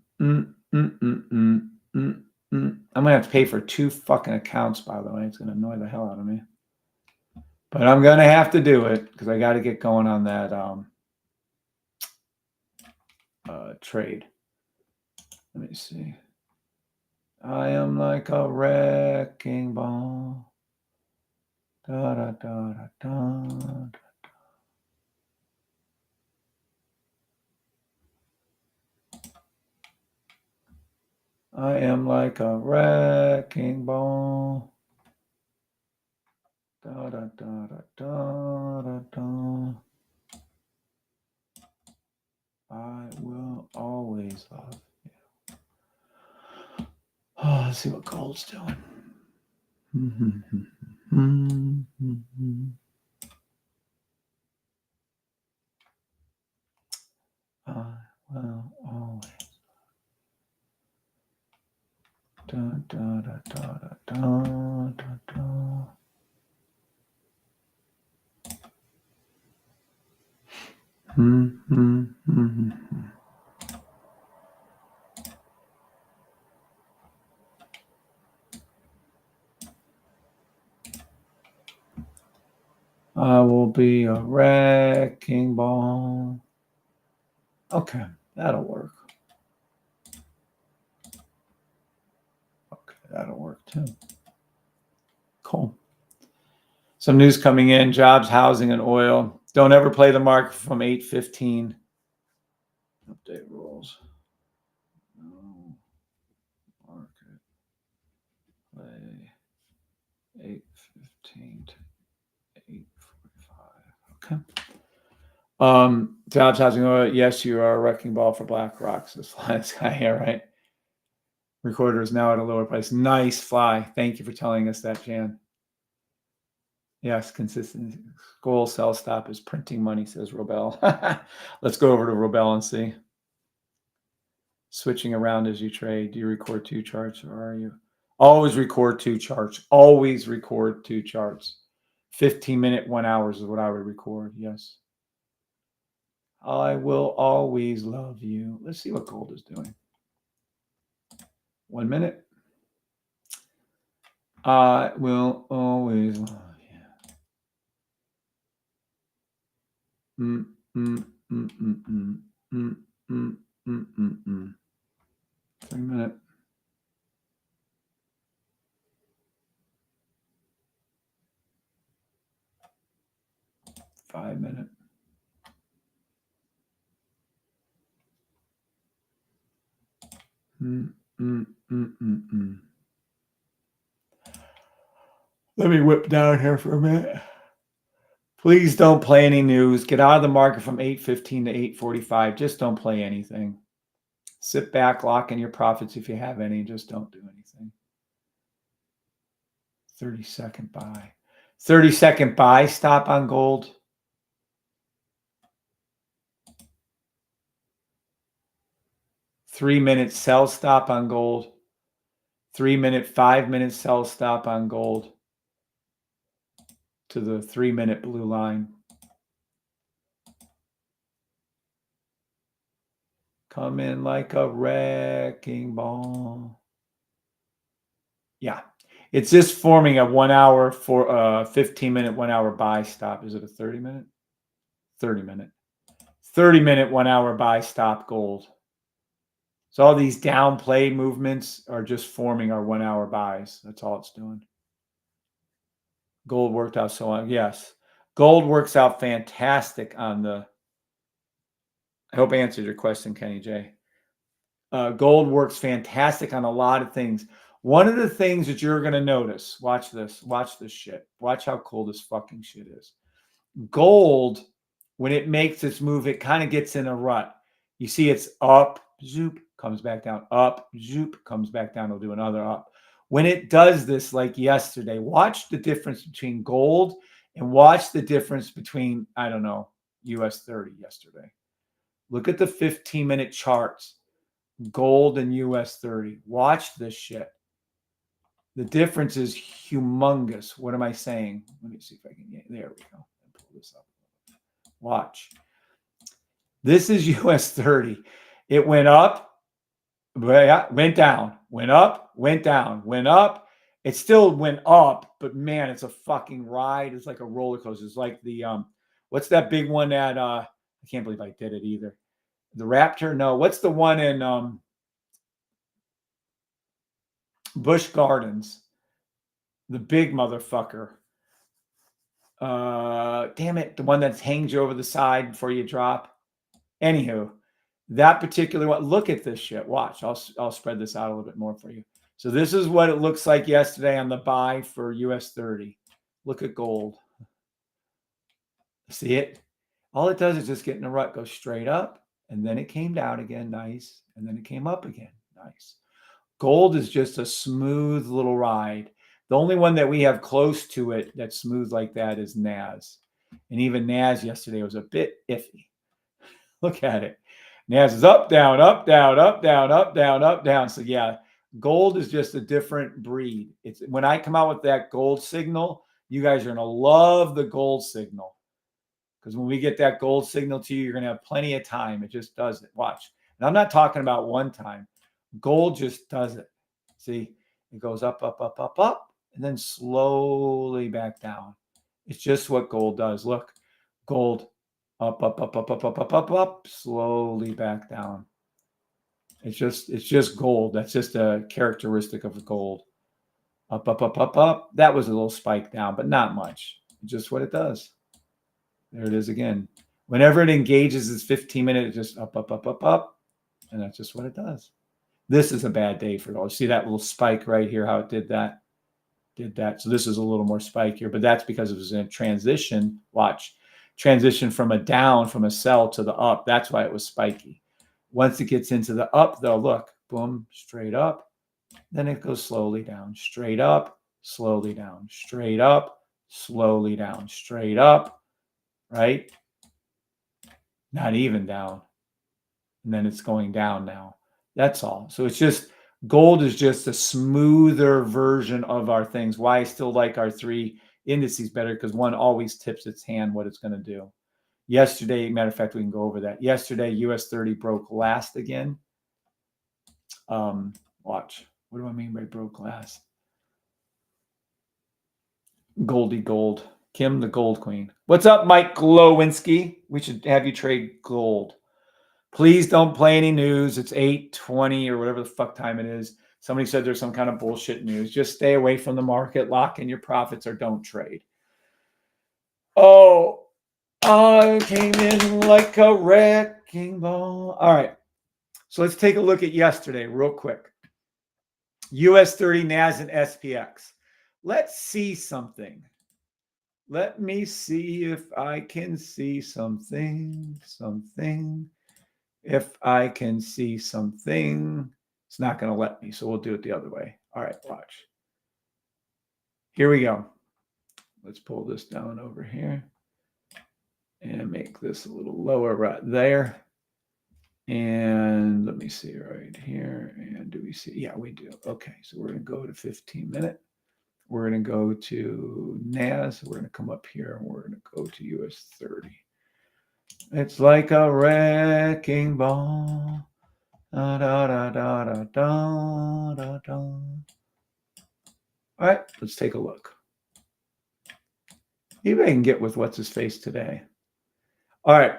Speaker 1: gonna have to pay for 2 fucking accounts, by the way. It's gonna annoy the hell out of me. But I'm gonna have to do it because I got to get going on that trade. Let me see. I am like a wrecking ball. Da da da da da. I am like a wrecking ball. Da da da da da da da. I will always love you. Oh, let's see what gold's doing. I will always. Da da da da da da da. I will be a wrecking ball. Okay, that'll work. Okay, that'll work too. Cool. Some news coming in: jobs, housing, and oil. Don't ever play the market from 8:15. Update rules. No market play 8:15 to 8:45. Okay. Jobs, housing, oil. Yes, you are a wrecking ball for BlackRock. This guy here, right? Recorder is now at a lower price. Nice, Fly. Thank you for telling us that, Jan. Yes, consistency. Goal sell stop is printing money, says Robel. Let's go over to Robel and see. Switching around as you trade. Do you record 2 charts or are you? Always record 2 charts. Always record 2 charts. 15-minute 1 hours is what I would record. Yes. I will always love you. Let's see what gold is doing. 1 minute. I will always love you. 3 minute. 5 minute. Let me whip down here for a minute. Please don't play any news. Get out of the market from 8:15 to 8:45. Just don't play anything. Sit back, lock in your profits if you have any. Just don't do anything. 30-second buy. 30-second buy stop on gold. 3-minute sell stop on gold. 3-minute, 5-minute sell stop on gold to the 3-minute blue line. Come in like a wrecking ball. Yeah. It's just forming a 1 hour for 15-minute, 1 hour buy stop. Is it a 30-minute? 30-minute. 30-minute, 1 hour buy stop gold. So all these downplay movements are just forming our 1 hour buys. That's all it's doing. Gold worked out so on. Yes. Gold works out fantastic on the. I hope I answered your question, Kenny J. Gold works fantastic on a lot of things. One of the things that you're going to notice, watch this shit. Watch how cool this fucking shit is. Gold, when it makes its move, it kind of gets in a rut. You see it's up, zoop, comes back down, up, zoop, comes back down. It'll do another up. When it does this like yesterday, watch the difference between gold and watch the difference between, I don't know, US 30 yesterday. Look at the 15-minute charts. Gold and US 30. Watch this shit. The difference is humongous. What am I saying? Let me see if I can get there. We go. Pull this up. Watch. This is US 30. It went up, went down, went up, went down, went up. It still went up, but man, it's a fucking ride. It's like a roller coaster. It's like the what's that big one that I can't believe I did it either. The Raptor? No. What's the one in Busch Gardens? The big motherfucker. Damn it. The one that hangs you over the side before you drop. Anywho, that particular one. Look at this shit. Watch. I'll spread this out a little bit more for you. So this is what it looks like yesterday on the buy for US 30. Look at gold. See it? All it does is just get in a rut, go straight up, and then it came down again. Nice. And then it came up again. Nice. Gold is just a smooth little ride. The only one that we have close to it that's smooth like that is NAS. And even NAS yesterday was a bit iffy. Look at it. NAS is up, down, up, down, up, down, up, down, up, down. So yeah, gold is just a different breed. It's when I come out with that gold signal, you guys are going to love the gold signal. Because when we get that gold signal to you, you're going to have plenty of time. It just does it. Watch. And I'm not talking about one time. Gold just does it. See, it goes up, up, up, up, up, and then slowly back down. It's just what gold does. Look, gold up, up, up, up, up, up, up, up, up, slowly back down. It's just gold. That's just a characteristic of gold. Up, up, up, up, up. That was a little spike down, but not much. It's just what it does. There it is again. Whenever it engages its 15-minute, it's just up, up, up, up, up, and that's just what it does. This is a bad day for gold. See that little spike right here, how it did that? Did that. So this is a little more spike here, but that's because it was in a transition. Watch. Transition from a down, from a sell to the up. That's why it was spiky. Once it gets into the up, though, look, boom, straight up. Then it goes slowly down. Straight up, slowly down. Straight up, slowly down. Straight up, right? Not even down. And then it's going down now. That's all. So it's just, gold is just a smoother version of our things. Why I still like our 3 indices better, because one always tips its hand what it's going to do. Yesterday, matter of fact, we can go over that. Yesterday, US 30 broke last again. Watch. What do I mean by broke last? Goldie Gold. Kim, the gold queen. What's up, Mike Glowinski? We should have you trade gold. Please don't play any news. It's 8:20 or whatever the fuck time it is. Somebody said there's some kind of bullshit news. Just stay away from the market, lock in your profits, or don't trade. Oh, I came in like a wrecking ball. All right. So let's take a look at yesterday real quick. US 30, NAS, and SPX. Let's see something. Let me see if I can see something. If I can see something, it's not going to let me, so we'll do it the other way. All right, watch. Here we go. Let's pull this down over here and make this a little lower right there. And let me see right here. And do we see? Yeah, we do. Okay, so we're going to go to 15-minute. We're going to go to NAS. We're going to come up here and we're going to go to US 30. It's like a wrecking ball. Da, da, da, da, da, da, da, da. All right, let's take a look. Maybe I can get with what's his face today. All right.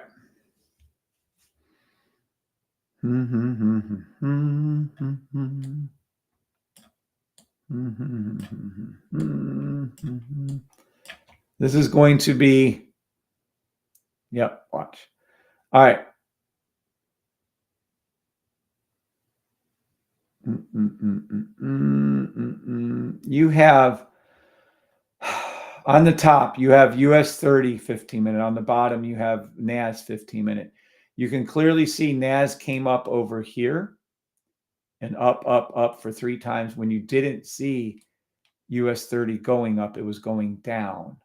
Speaker 1: This is going to be, yep, watch. All right. You have, on the top, you have US 30 15-minute. On the bottom, you have NAS 15-minute. You can clearly see NAS came up over here and up, up, up for 3 times. When you didn't see US 30 going up, it was going down.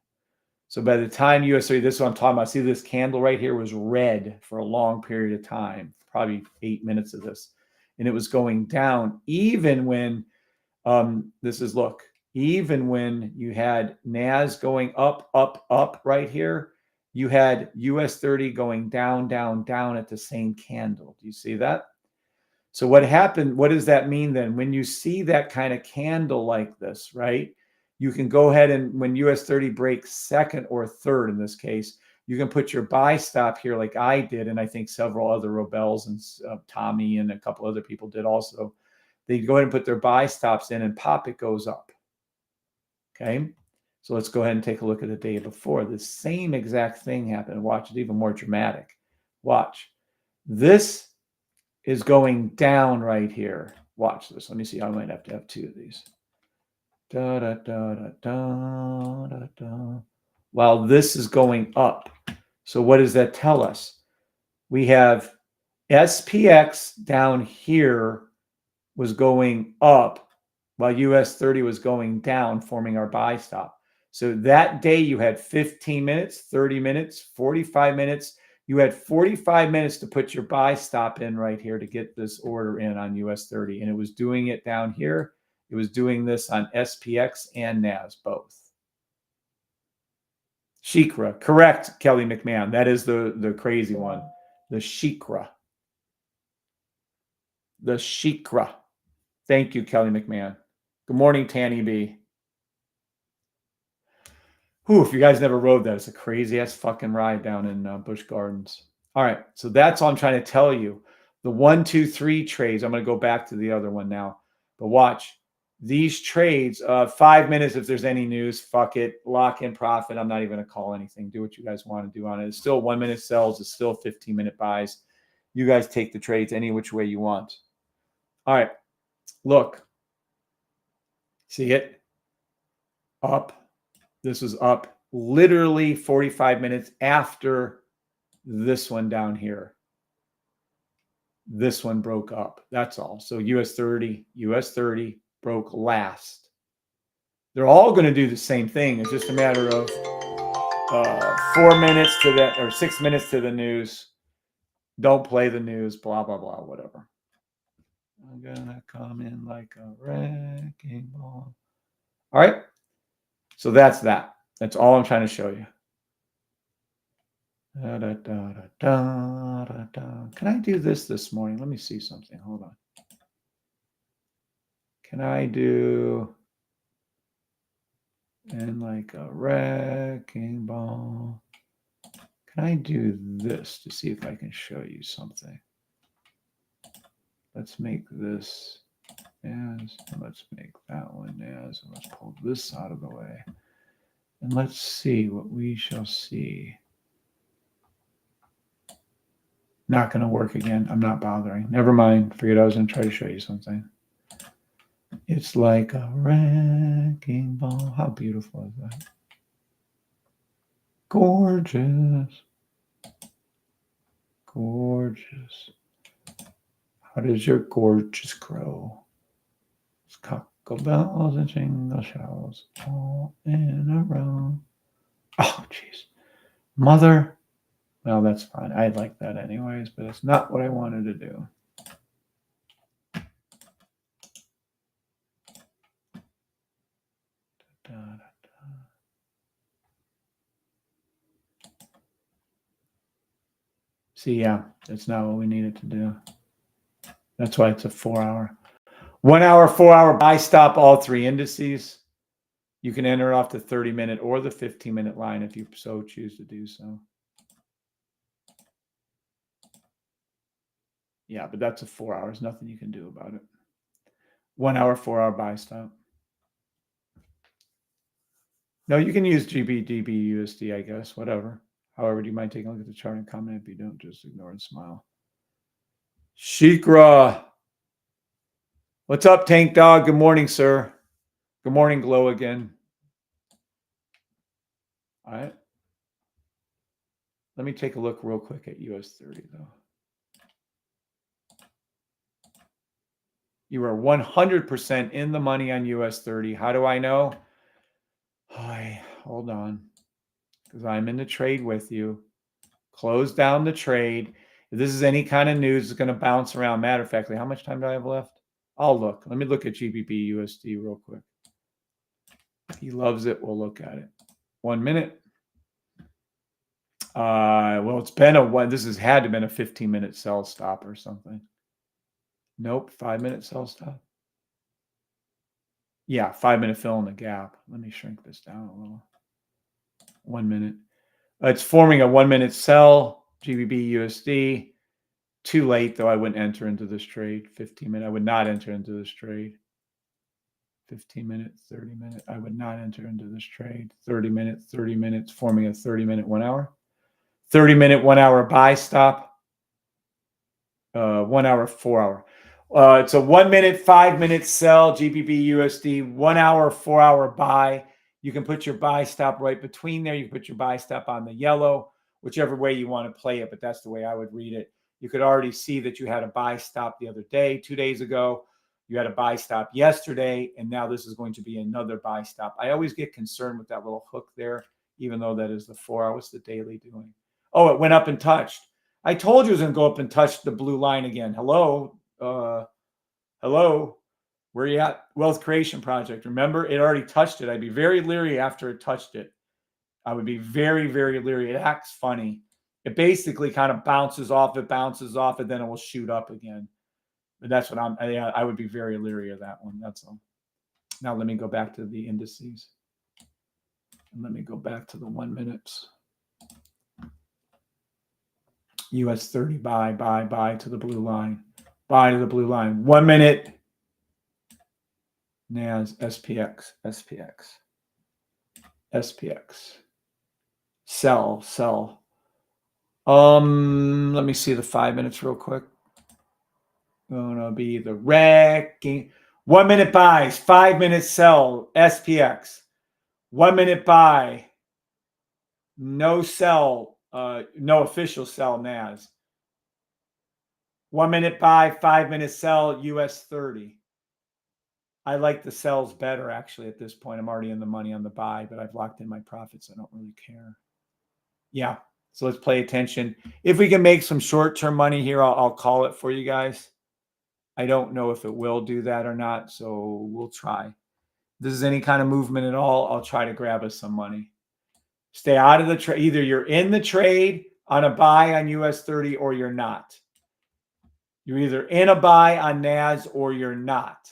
Speaker 1: So by the time US 30, this is what I'm talking about. See, this candle right here was red for a long period of time, probably 8 minutes of this. And it was going down even when, even when you had NAS going up, up, up right here, you had US 30 going down, down, down at the same candle. Do you see that? So what happened? What does that mean then? When you see that kind of candle like this, right? You can go ahead and when US 30 breaks second or third in this case, you can put your buy stop here like I did, and I think several other Robels and Tommy and a couple other people did also. They go ahead and put their buy stops in and pop, it goes up. Okay, so let's go ahead and take a look at the day before. The same exact thing happened. Watch it, even more dramatic. Watch. This is going down right here. Watch this. Let me see. I might have to have 2 of these. Da, da, da, da, da, da, da. While this is going up. So what does that tell us? We have SPX down here was going up while US 30 was going down, forming our buy stop. So that day you had 15 minutes, 30 minutes, 45 minutes. You had 45 minutes to put your buy stop in right here to get this order in on US 30. And it was doing it down here. It was doing this on SPX and NAS both. Shikra, correct, Kelly McMahon. That is the crazy one. The Shikra. The Shikra. Thank you, Kelly McMahon. Good morning, Tanny B. Whew, if you guys never rode that, it's a crazy-ass fucking ride down in Busch Gardens. All right, so that's all I'm trying to tell you. The 1, 2, 3 trades, I'm going to go back to the other one now. But watch. These trades, 5 minutes if there's any news, fuck it. Lock in profit. I'm not even going to call anything. Do what you guys want to do on it. It's still 1 minute sells. It's still 15-minute buys. You guys take the trades any which way you want. All right, look. See it? Up. This was up literally 45 minutes after this one down here. This one broke up. That's all. So US 30 broke last. They're all going to do the same thing. It's just a matter of 4 minutes to that or 6 minutes to the news. Don't play the news, blah, blah, blah, whatever. I'm going to come in like a wrecking ball. All right. So that's that. That's all I'm trying to show you. Da, da, da, da, da, da. Can I do this morning? Let me see something. Hold on. Can I do in like a wrecking ball? Can I do this to see if I can show you something? Let's make this as, and let's make that one as, and let's pull this out of the way. And let's see what we shall see. Not going to work again. I'm not bothering. Never mind. Figured I was going to try to show you something. It's like a wrecking ball. How beautiful is that? Gorgeous. Gorgeous. How does your gorgeous grow? It's cockle bells and jingle shells all in a row. Oh, jeez. Mother Well, that's fine. I like that anyways, but it's not what I wanted to do. See, yeah, that's not what we needed to do. That's why it's a 4 hour. 1 hour, 4 hour buy stop, all three indices. You can enter off the 30-minute or the 15-minute line if you so choose to do so. Yeah, but that's a 4 hours. Nothing you can do about it. 1 hour, 4 hour buy stop. No, you can use GBP USD, I guess, whatever. However, do you mind taking a look at the chart and comment? If you don't, just ignore and smile. Shikra. What's up, Tank Dog? Good morning, sir. Good morning, Glow again. All right. Let me take a look real quick at US 30, though. You are 100% in the money on US 30. How do I know? Hi, hold on. Because I'm in the trade with you. Close down the trade. If this is any kind of news, it's going to bounce around. Matter of fact, how much time do I have left? I'll look. Let me look at GBP USD real quick. He loves it. We'll look at it. 1 minute. Well, it's been a one. This has had to have been a 15-minute sell stop or something. Nope, 5-minute sell stop. Yeah, 5-minute fill in the gap. Let me shrink this down a little. 1 minute. It's forming a 1-minute sell, GBP USD. Too late, though. I wouldn't enter into this trade. 15-minute. I would not enter into this trade. 15-minute, 30-minute. I would not enter into this trade. 30-minute, 30 minutes, forming a 30-minute 1 hour. 30-minute 1 hour buy stop. 1 hour, 4 hour. It's a 1 minute, 5-minute sell, GBP USD, 1 hour, 4 hour buy. You can put your buy stop right between there. You can put your buy stop on the yellow, whichever way you want to play it, but that's the way I would read it. You could already see that you had a buy stop the other day, 2 days ago. You had a buy stop yesterday, and now this is going to be another buy stop. I always get concerned with that little hook there, even though that is the 4 hour. What's the daily doing? Oh, it went up and touched. I told you it was going to go up and touch the blue line again. Hello? Hello? Where you at? Wealth Creation Project. Remember, it already touched it. I'd be very leery after it touched it. I would be very, very leery. It acts funny. It basically kind of bounces off, and then it will shoot up again. But that's what I would be very leery of that one. That's all. Now let me go back to the indices. And let me go back to the 1 minutes. US 30 buy to the blue line. Buy to the blue line. 1 minute. NAS, SPX. Sell. Let me see the 5 minutes real quick. Gonna be the wrecking. 1 minute buys, 5 minutes sell, SPX. 1 minute buy. No sell, no official sell NAS. 1 minute buy, 5 minute sell, US 30. I like the sells better, actually, at this point. I'm already in the money on the buy, but I've locked in my profits. I don't really care. Yeah, so let's pay attention. If we can make some short-term money here, I'll call it for you guys. I don't know if it will do that or not, so we'll try. If this is any kind of movement at all, I'll try to grab us some money. Stay out of the trade. Either you're in the trade on a buy on US 30 or you're not. You're either in a buy on NAS or you're not.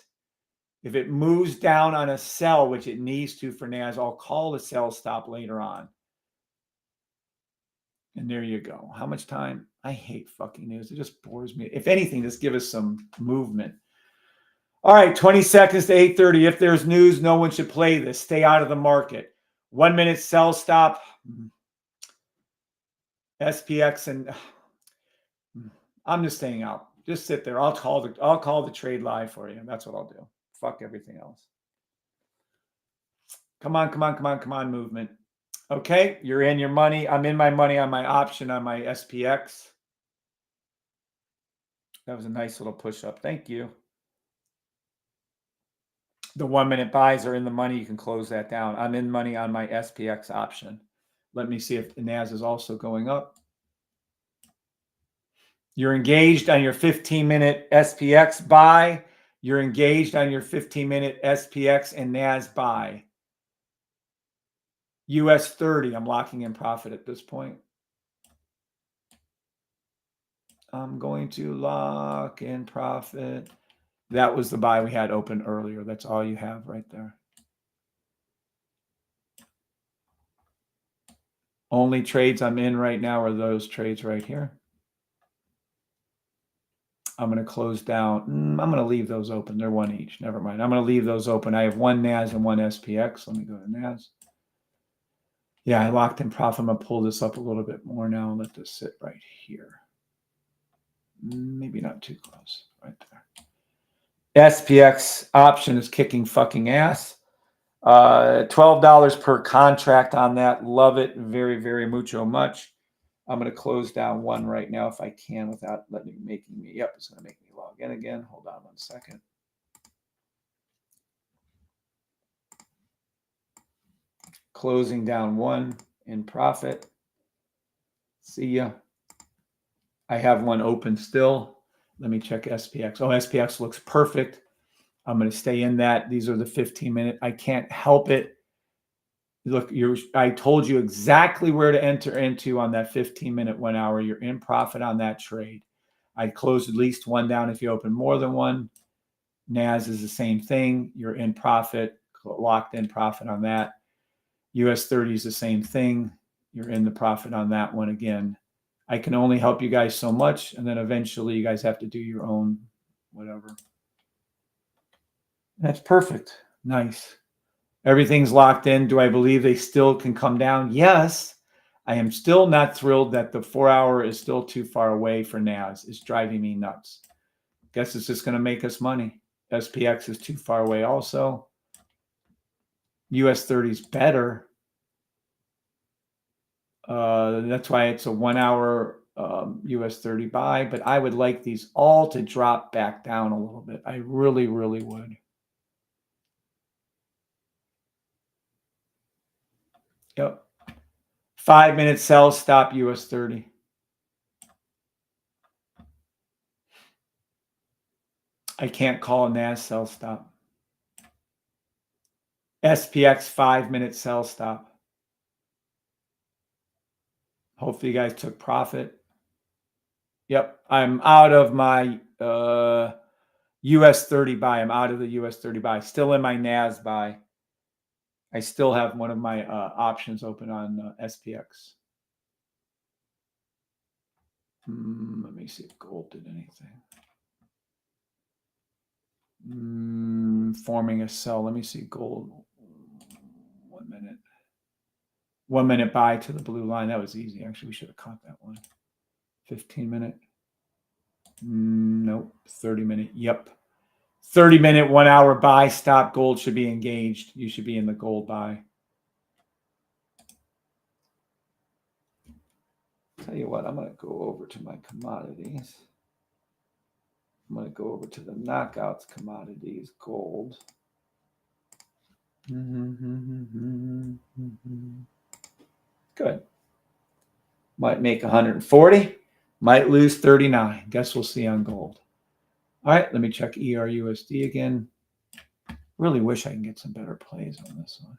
Speaker 1: If it moves down on a sell, which it needs to for NAS, I'll call the sell stop later on. And there you go. How much time? I hate fucking news. It just bores me. If anything, just give us some movement. All right, 20 seconds to 8:30. If there's news, no one should play this. Stay out of the market. 1 minute sell stop. SPX, and I'm just staying out. Just sit there. I'll call the trade live for you. That's what I'll do. Fuck everything else. Come on, movement. Okay, you're in your money. I'm in my money on my option on my SPX. That was a nice little push up. Thank you. The 1 minute buys are in the money. You can close that down. I'm in money on my SPX option. Let me see if the NAS is also going up. You're engaged on your 15-minute SPX buy. You're engaged on your 15-minute SPX and NAS buy. US 30, I'm locking in profit at this point. I'm going to lock in profit. That was the buy we had open earlier. That's all you have right there. Only trades I'm in right now are those trades right here. I'm going to close down. I'm going to leave those open. They're one each. Never mind. I'm going to leave those open. I have one NAS and one SPX. Let me go to NAS. Yeah, I locked in profit. I'm going to pull this up a little bit more now and let this sit right here. Maybe not too close. Right there. SPX option is kicking fucking ass. $12 per contract on that. Love it. Very, very mucho much. I'm going to close down one right now if I can without making me. Yep, it's going to make me log in again. Hold on 1 second. Closing down one in profit. See ya. I have one open still. Let me check SPX. Oh, SPX looks perfect. I'm going to stay in that. These are the 15-minute. I can't help it. Look, I told you exactly where to enter into on that 15-minute 1 hour. You're in profit on that trade. I'd close at least one down if you open more than one. NAS is the same thing. You're in profit, locked in profit on that. US 30 is the same thing. You're in the profit on that one again. I can only help you guys so much, and then eventually you guys have to do your own whatever. That's perfect. Nice. Everything's locked in. Do I believe they still can come down? Yes. I am still not thrilled that the 4 hour is still too far away for NAS. It's driving me nuts. Guess it's just going to make us money. SPX is too far away also. US 30 is better. That's why it's a 1 hour US 30 buy, but I would like these all to drop back down a little bit. I really, really would. Yep. 5-minute sell stop US 30. I can't call a NAS sell stop. SPX 5-minute sell stop. Hopefully you guys took profit. Yep. I'm out of my US 30 buy. I'm out of the US 30 buy. Still in my NAS buy. I still have one of my options open on SPX. Let me see if gold did anything. Forming a sell. Let me see gold. 1 minute. 1 minute buy to the blue line. That was easy. Actually, we should have caught that one. 15-minute. Nope. 30-minute. Yep. 30-minute 1 hour buy stop. Gold should be engaged. You should be in the gold buy. Tell you what, I'm going to go over to my commodities. I'm going to go over to the knockouts commodities, gold. Good. Might make 140. Might lose 39. Guess we'll see on gold. All right, let me check ERUSD again. Really wish I can get some better plays on this one.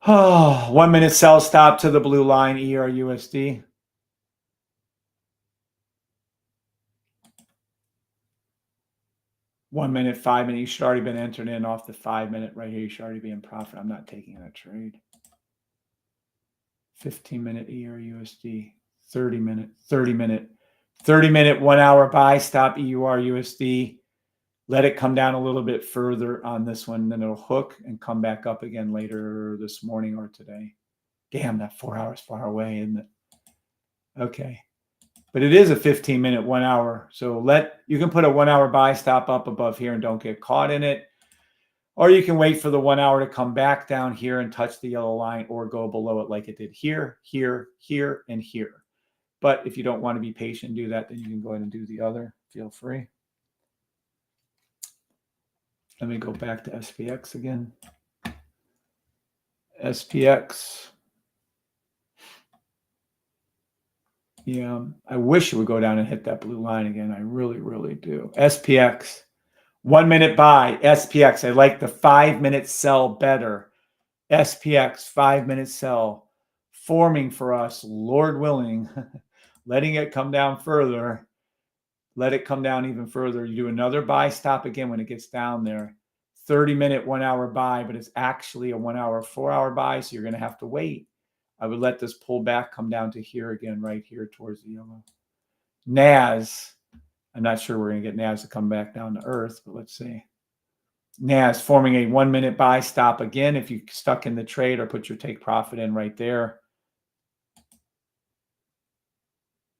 Speaker 1: Oh, 1 minute sell stop to the blue line, ERUSD. One minute, 5 minute. You should already been entered in off the 5 minute right here. You should already be in profit. I'm not taking that trade. 15-minute ERUSD. 30-minute, 30-minute. 30-minute 1 hour buy stop EURUSD. Let it come down a little bit further on this one, then it'll hook and come back up again later this morning or today. Damn, that 4 hours far away, isn't it? Okay. But it is a 15-minute 1 hour. So you can put a 1 hour buy stop up above here and don't get caught in it. Or you can wait for the 1 hour to come back down here and touch the yellow line or go below it like it did here, here, here, and here. But if you don't want to be patient and do that, then you can go ahead and do the other. Feel free. Let me go back to SPX again. SPX. Yeah, I wish it would go down and hit that blue line again. I really, really do. SPX, 1 minute buy. SPX, I like the 5 minute sell better. SPX, 5 minute sell, forming for us, Lord willing, letting it come down further. Let it come down even further. You do another buy stop again when it gets down there. 30-minute, 1 hour buy, but it's actually a 1 hour, 4 hour buy. So you're going to have to wait. I would let this pull back, come down to here again, right here towards the yellow. NAS, I'm not sure we're going to get NAS to come back down to earth, but let's see. NAS forming a 1 minute buy stop again. If you stuck in the trade or put your take profit in right there.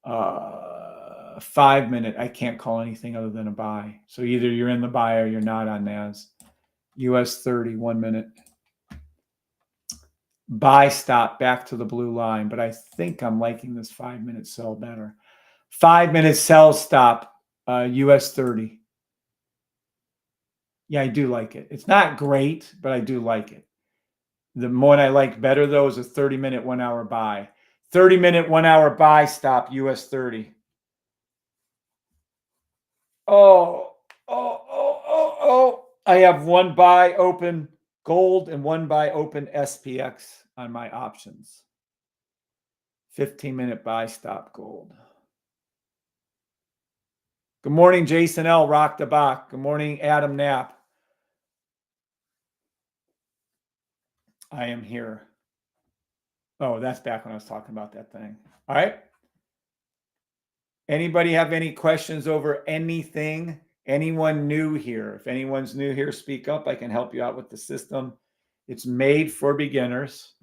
Speaker 1: 5 minute, I can't call anything other than a buy. So either you're in the buy or you're not on NAS. US 30, 1 minute. Buy stop back to the blue line, but I think I'm liking this 5 minute sell better. 5 minute sell stop, US 30. Yeah, I do like it. It's not great, but I do like it. The one I like better, though, is a 30-minute, 1 hour buy. 30-minute, 1 hour buy stop, US 30. Oh. I have one buy open gold and one buy open SPX on my options. 15-minute buy stop gold. Good morning, Jason L. Rock the Bach. Good morning, Adam Knapp. I am here. Oh, that's back when I was talking about that thing. All right. Anybody have any questions over anything? Anyone new here? If anyone's new here, speak up. I can help you out with the system. It's made for beginners.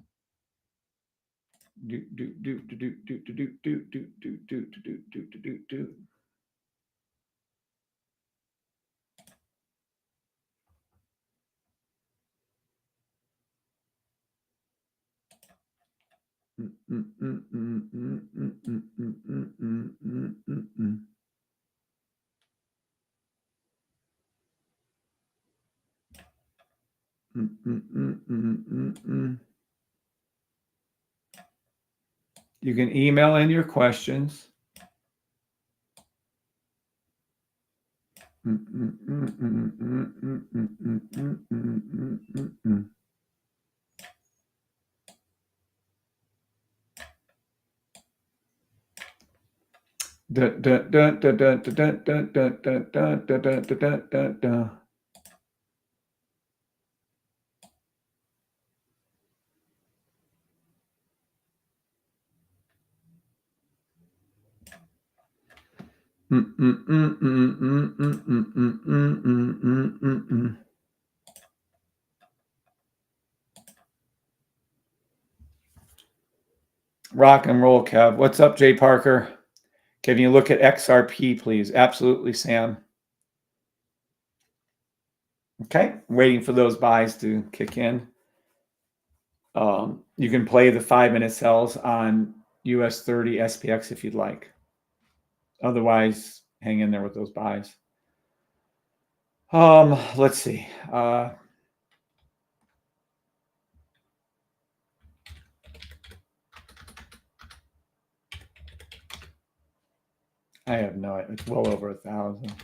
Speaker 1: You can email in your questions. Rock and roll, Kev. What's up, Jay Parker? Can you look at XRP, please? Absolutely, Sam. Okay, waiting for those buys to kick in. You can play the 5 minute sells on US 30 SPX if you'd like. Otherwise, hang in there with those buys. Let's see. I have no idea. It's well over 1,000.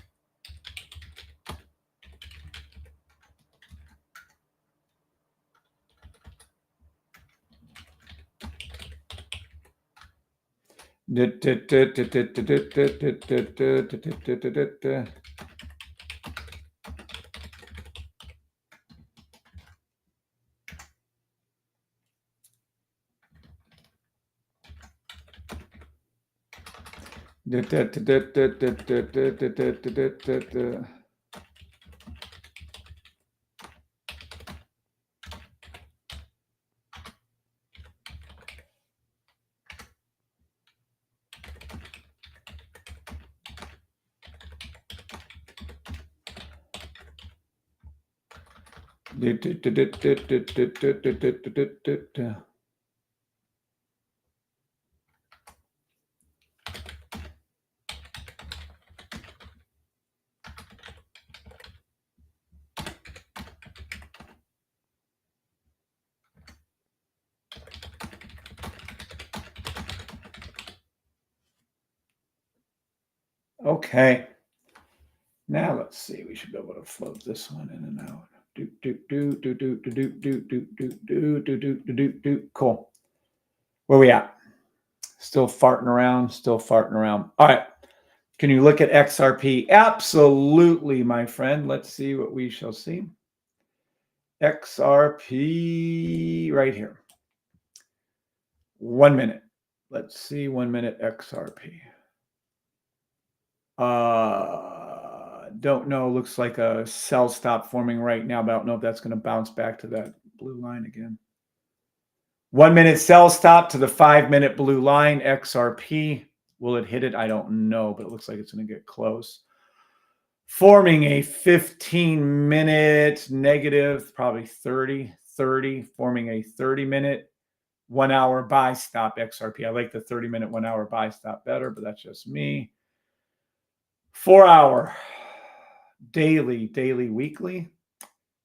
Speaker 1: Okay. Now let's see. We should be able to float this one in and out. Cool. Where we at? Still farting around. Still farting around. All right. Can you look at XRP? Absolutely, my friend. Let's see what we shall see. XRP right here. 1 minute. Let's see 1 minute XRP. Don't know. Looks like a sell stop forming right now, but I don't know if that's going to bounce back to that blue line again. 1 minute sell stop to the 5 minute blue line, XRP. Will it hit it? I don't know, but it looks like it's going to get close. Forming a 15-minute negative, probably 30, forming a 30-minute 1 hour buy stop XRP. I like the 30-minute 1 hour buy stop better, but that's just me. 4 hour, daily, weekly.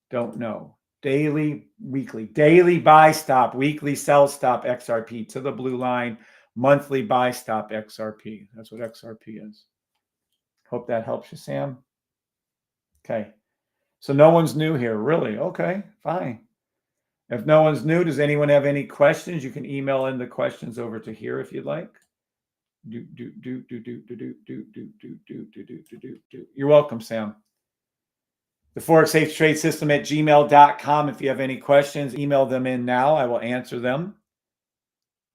Speaker 1: Don't know. Daily, weekly, daily buy stop, weekly sell stop XRP to the blue line, monthly buy stop XRP. That's what XRP is. Hope that helps you, Sam. Okay. So no one's new here, really? Okay, fine. If no one's new, does anyone have any questions? You can email in the questions over to here if you'd like. You're welcome, Sam. The Forex Safe Trade System at gmail.com. If you have any questions, email them in now. I will answer them.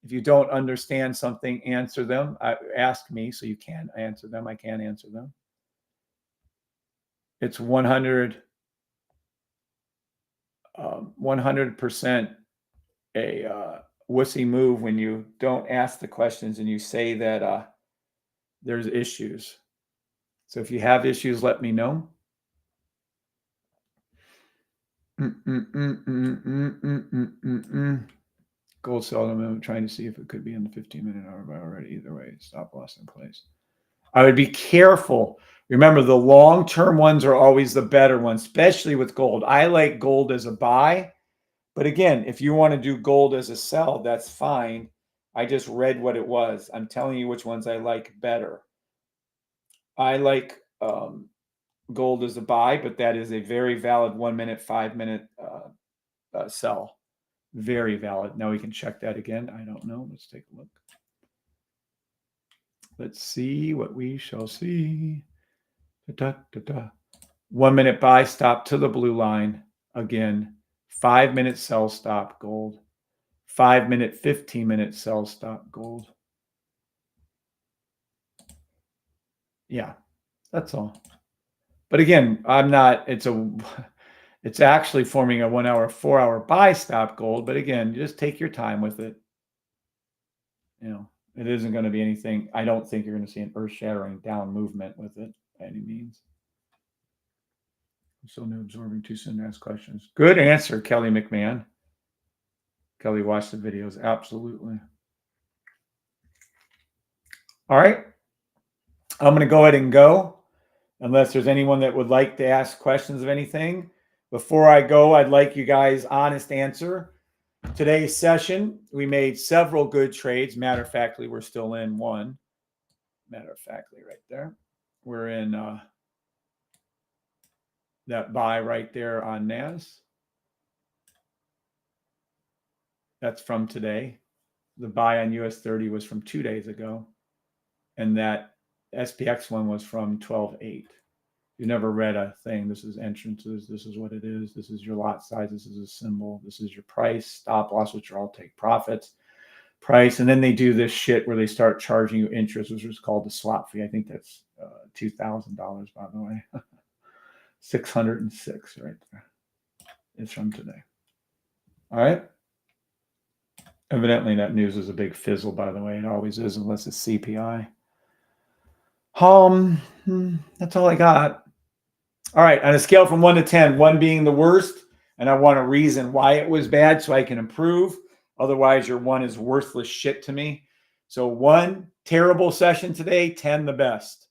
Speaker 1: If you don't understand something, answer them. Ask me so you can answer them. I can answer them. It's 100% a wussy move when you don't ask the questions and you say that there's issues. So if you have issues, let me know. Gold seldom. I'm trying to see if it could be in the 15-minute hour buy already. Either way, stop loss in place. I would be careful. Remember, the long-term ones are always the better ones, especially with gold. I like gold as a buy. But again, if you want to do gold as a sell, that's fine. I just read what it was. I'm telling you which ones I like better. I like gold as a buy, but that is a very valid 1 minute, 5 minute sell. Very valid. Now we can check that again. I don't know. Let's take a look. Let's see what we shall see. 1 minute buy stop to the blue line. Again, 5 minute sell stop gold. 5 minute, 15-minute sell stop gold. Yeah, that's all. But again, it's actually forming a 1 hour, 4 hour buy stop gold. But again, just take your time with it. You know, it isn't going to be anything. I don't think you're going to see an earth-shattering down movement with it by any means. I'm still new, absorbing too soon to ask questions. Good answer, Kelly McMahon. Kelly watched the videos. Absolutely. All right. I'm going to go ahead and go unless there's anyone that would like to ask questions of anything. Before I go, I'd like you guys' honest answer. Today's session, we made several good trades. Matter of factly, we're still in one. Matter of factly, right there. We're in that buy right there on NAS. That's from today. The buy on US 30 was from 2 days ago. And that SPX one was from 12.8. You never read a thing. This is entrances. This is what it is. This is your lot size. This is a symbol. This is your price, stop loss, which are all take profits, price. And then they do this shit where they start charging you interest, which is called the swap fee. I think that's $2,000, by the way. 606 right there. It's from today. All right. Evidently, that news is a big fizzle, by the way. It always is, unless it's CPI. That's all I got. All right. On a scale from 1 to 10, 1 being the worst, and I want a reason why it was bad so I can improve. Otherwise, your 1 is worthless shit to me. So 1, terrible session today. 10, the best.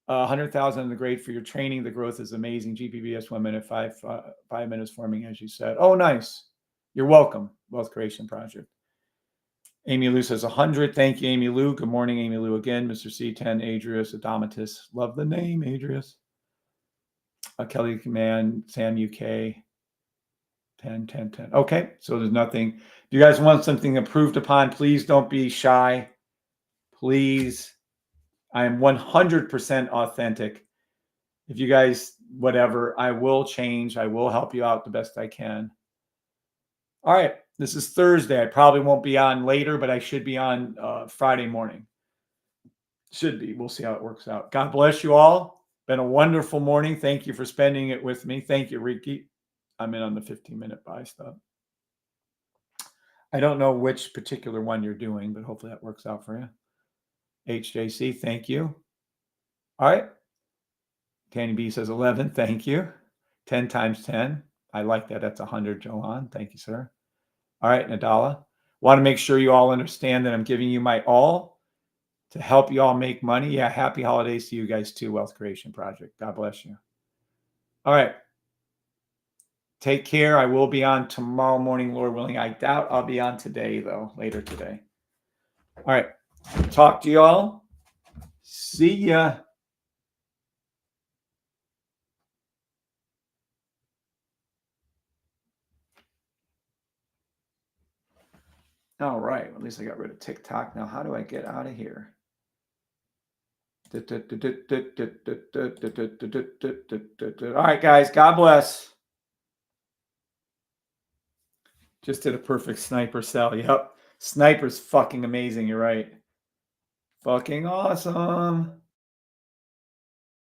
Speaker 1: 100,000 in the grade for your training. The growth is amazing. GPBS 1 minute, 5 minutes forming, as you said. Oh, nice. You're welcome. Wealth Creation Project. Amy Lou says 100. Thank you, Amy Lou. Good morning, Amy Lou again. Mr. C10, Adrius, Adomitus. Love the name, Adrius. Kelly Command, Sam UK. 10, 10, 10. Okay, so there's nothing. Do you guys want something approved upon? Please don't be shy. Please. I am 100% authentic. If you guys, whatever, I will change. I will help you out the best I can. All right, this is Thursday. I probably won't be on later, but I should be on Friday morning. Should be. We'll see how it works out. God bless you all. Been a wonderful morning. Thank you for spending it with me. Thank you, Ricky. I'm in on the 15-minute buy stuff. I don't know which particular one you're doing, but hopefully that works out for you. HJC, thank you. All right. Tanny B says 11. Thank you. 10 times 10. I like that. That's 100, Johan. Thank you, sir. All right, Nadala. Want to make sure you all understand that I'm giving you my all to help you all make money. Yeah, happy holidays to you guys too, Wealth Creation Project. God bless you. All right. Take care. I will be on tomorrow morning, Lord willing. I doubt I'll be on today, though, later today. All right. Talk to you all. See ya. All right. At least I got rid of TikTok. Now, how do I get out of here? All right, guys. God bless. Just did a perfect sniper sell. Yep. Sniper's fucking amazing. You're right. Fucking awesome.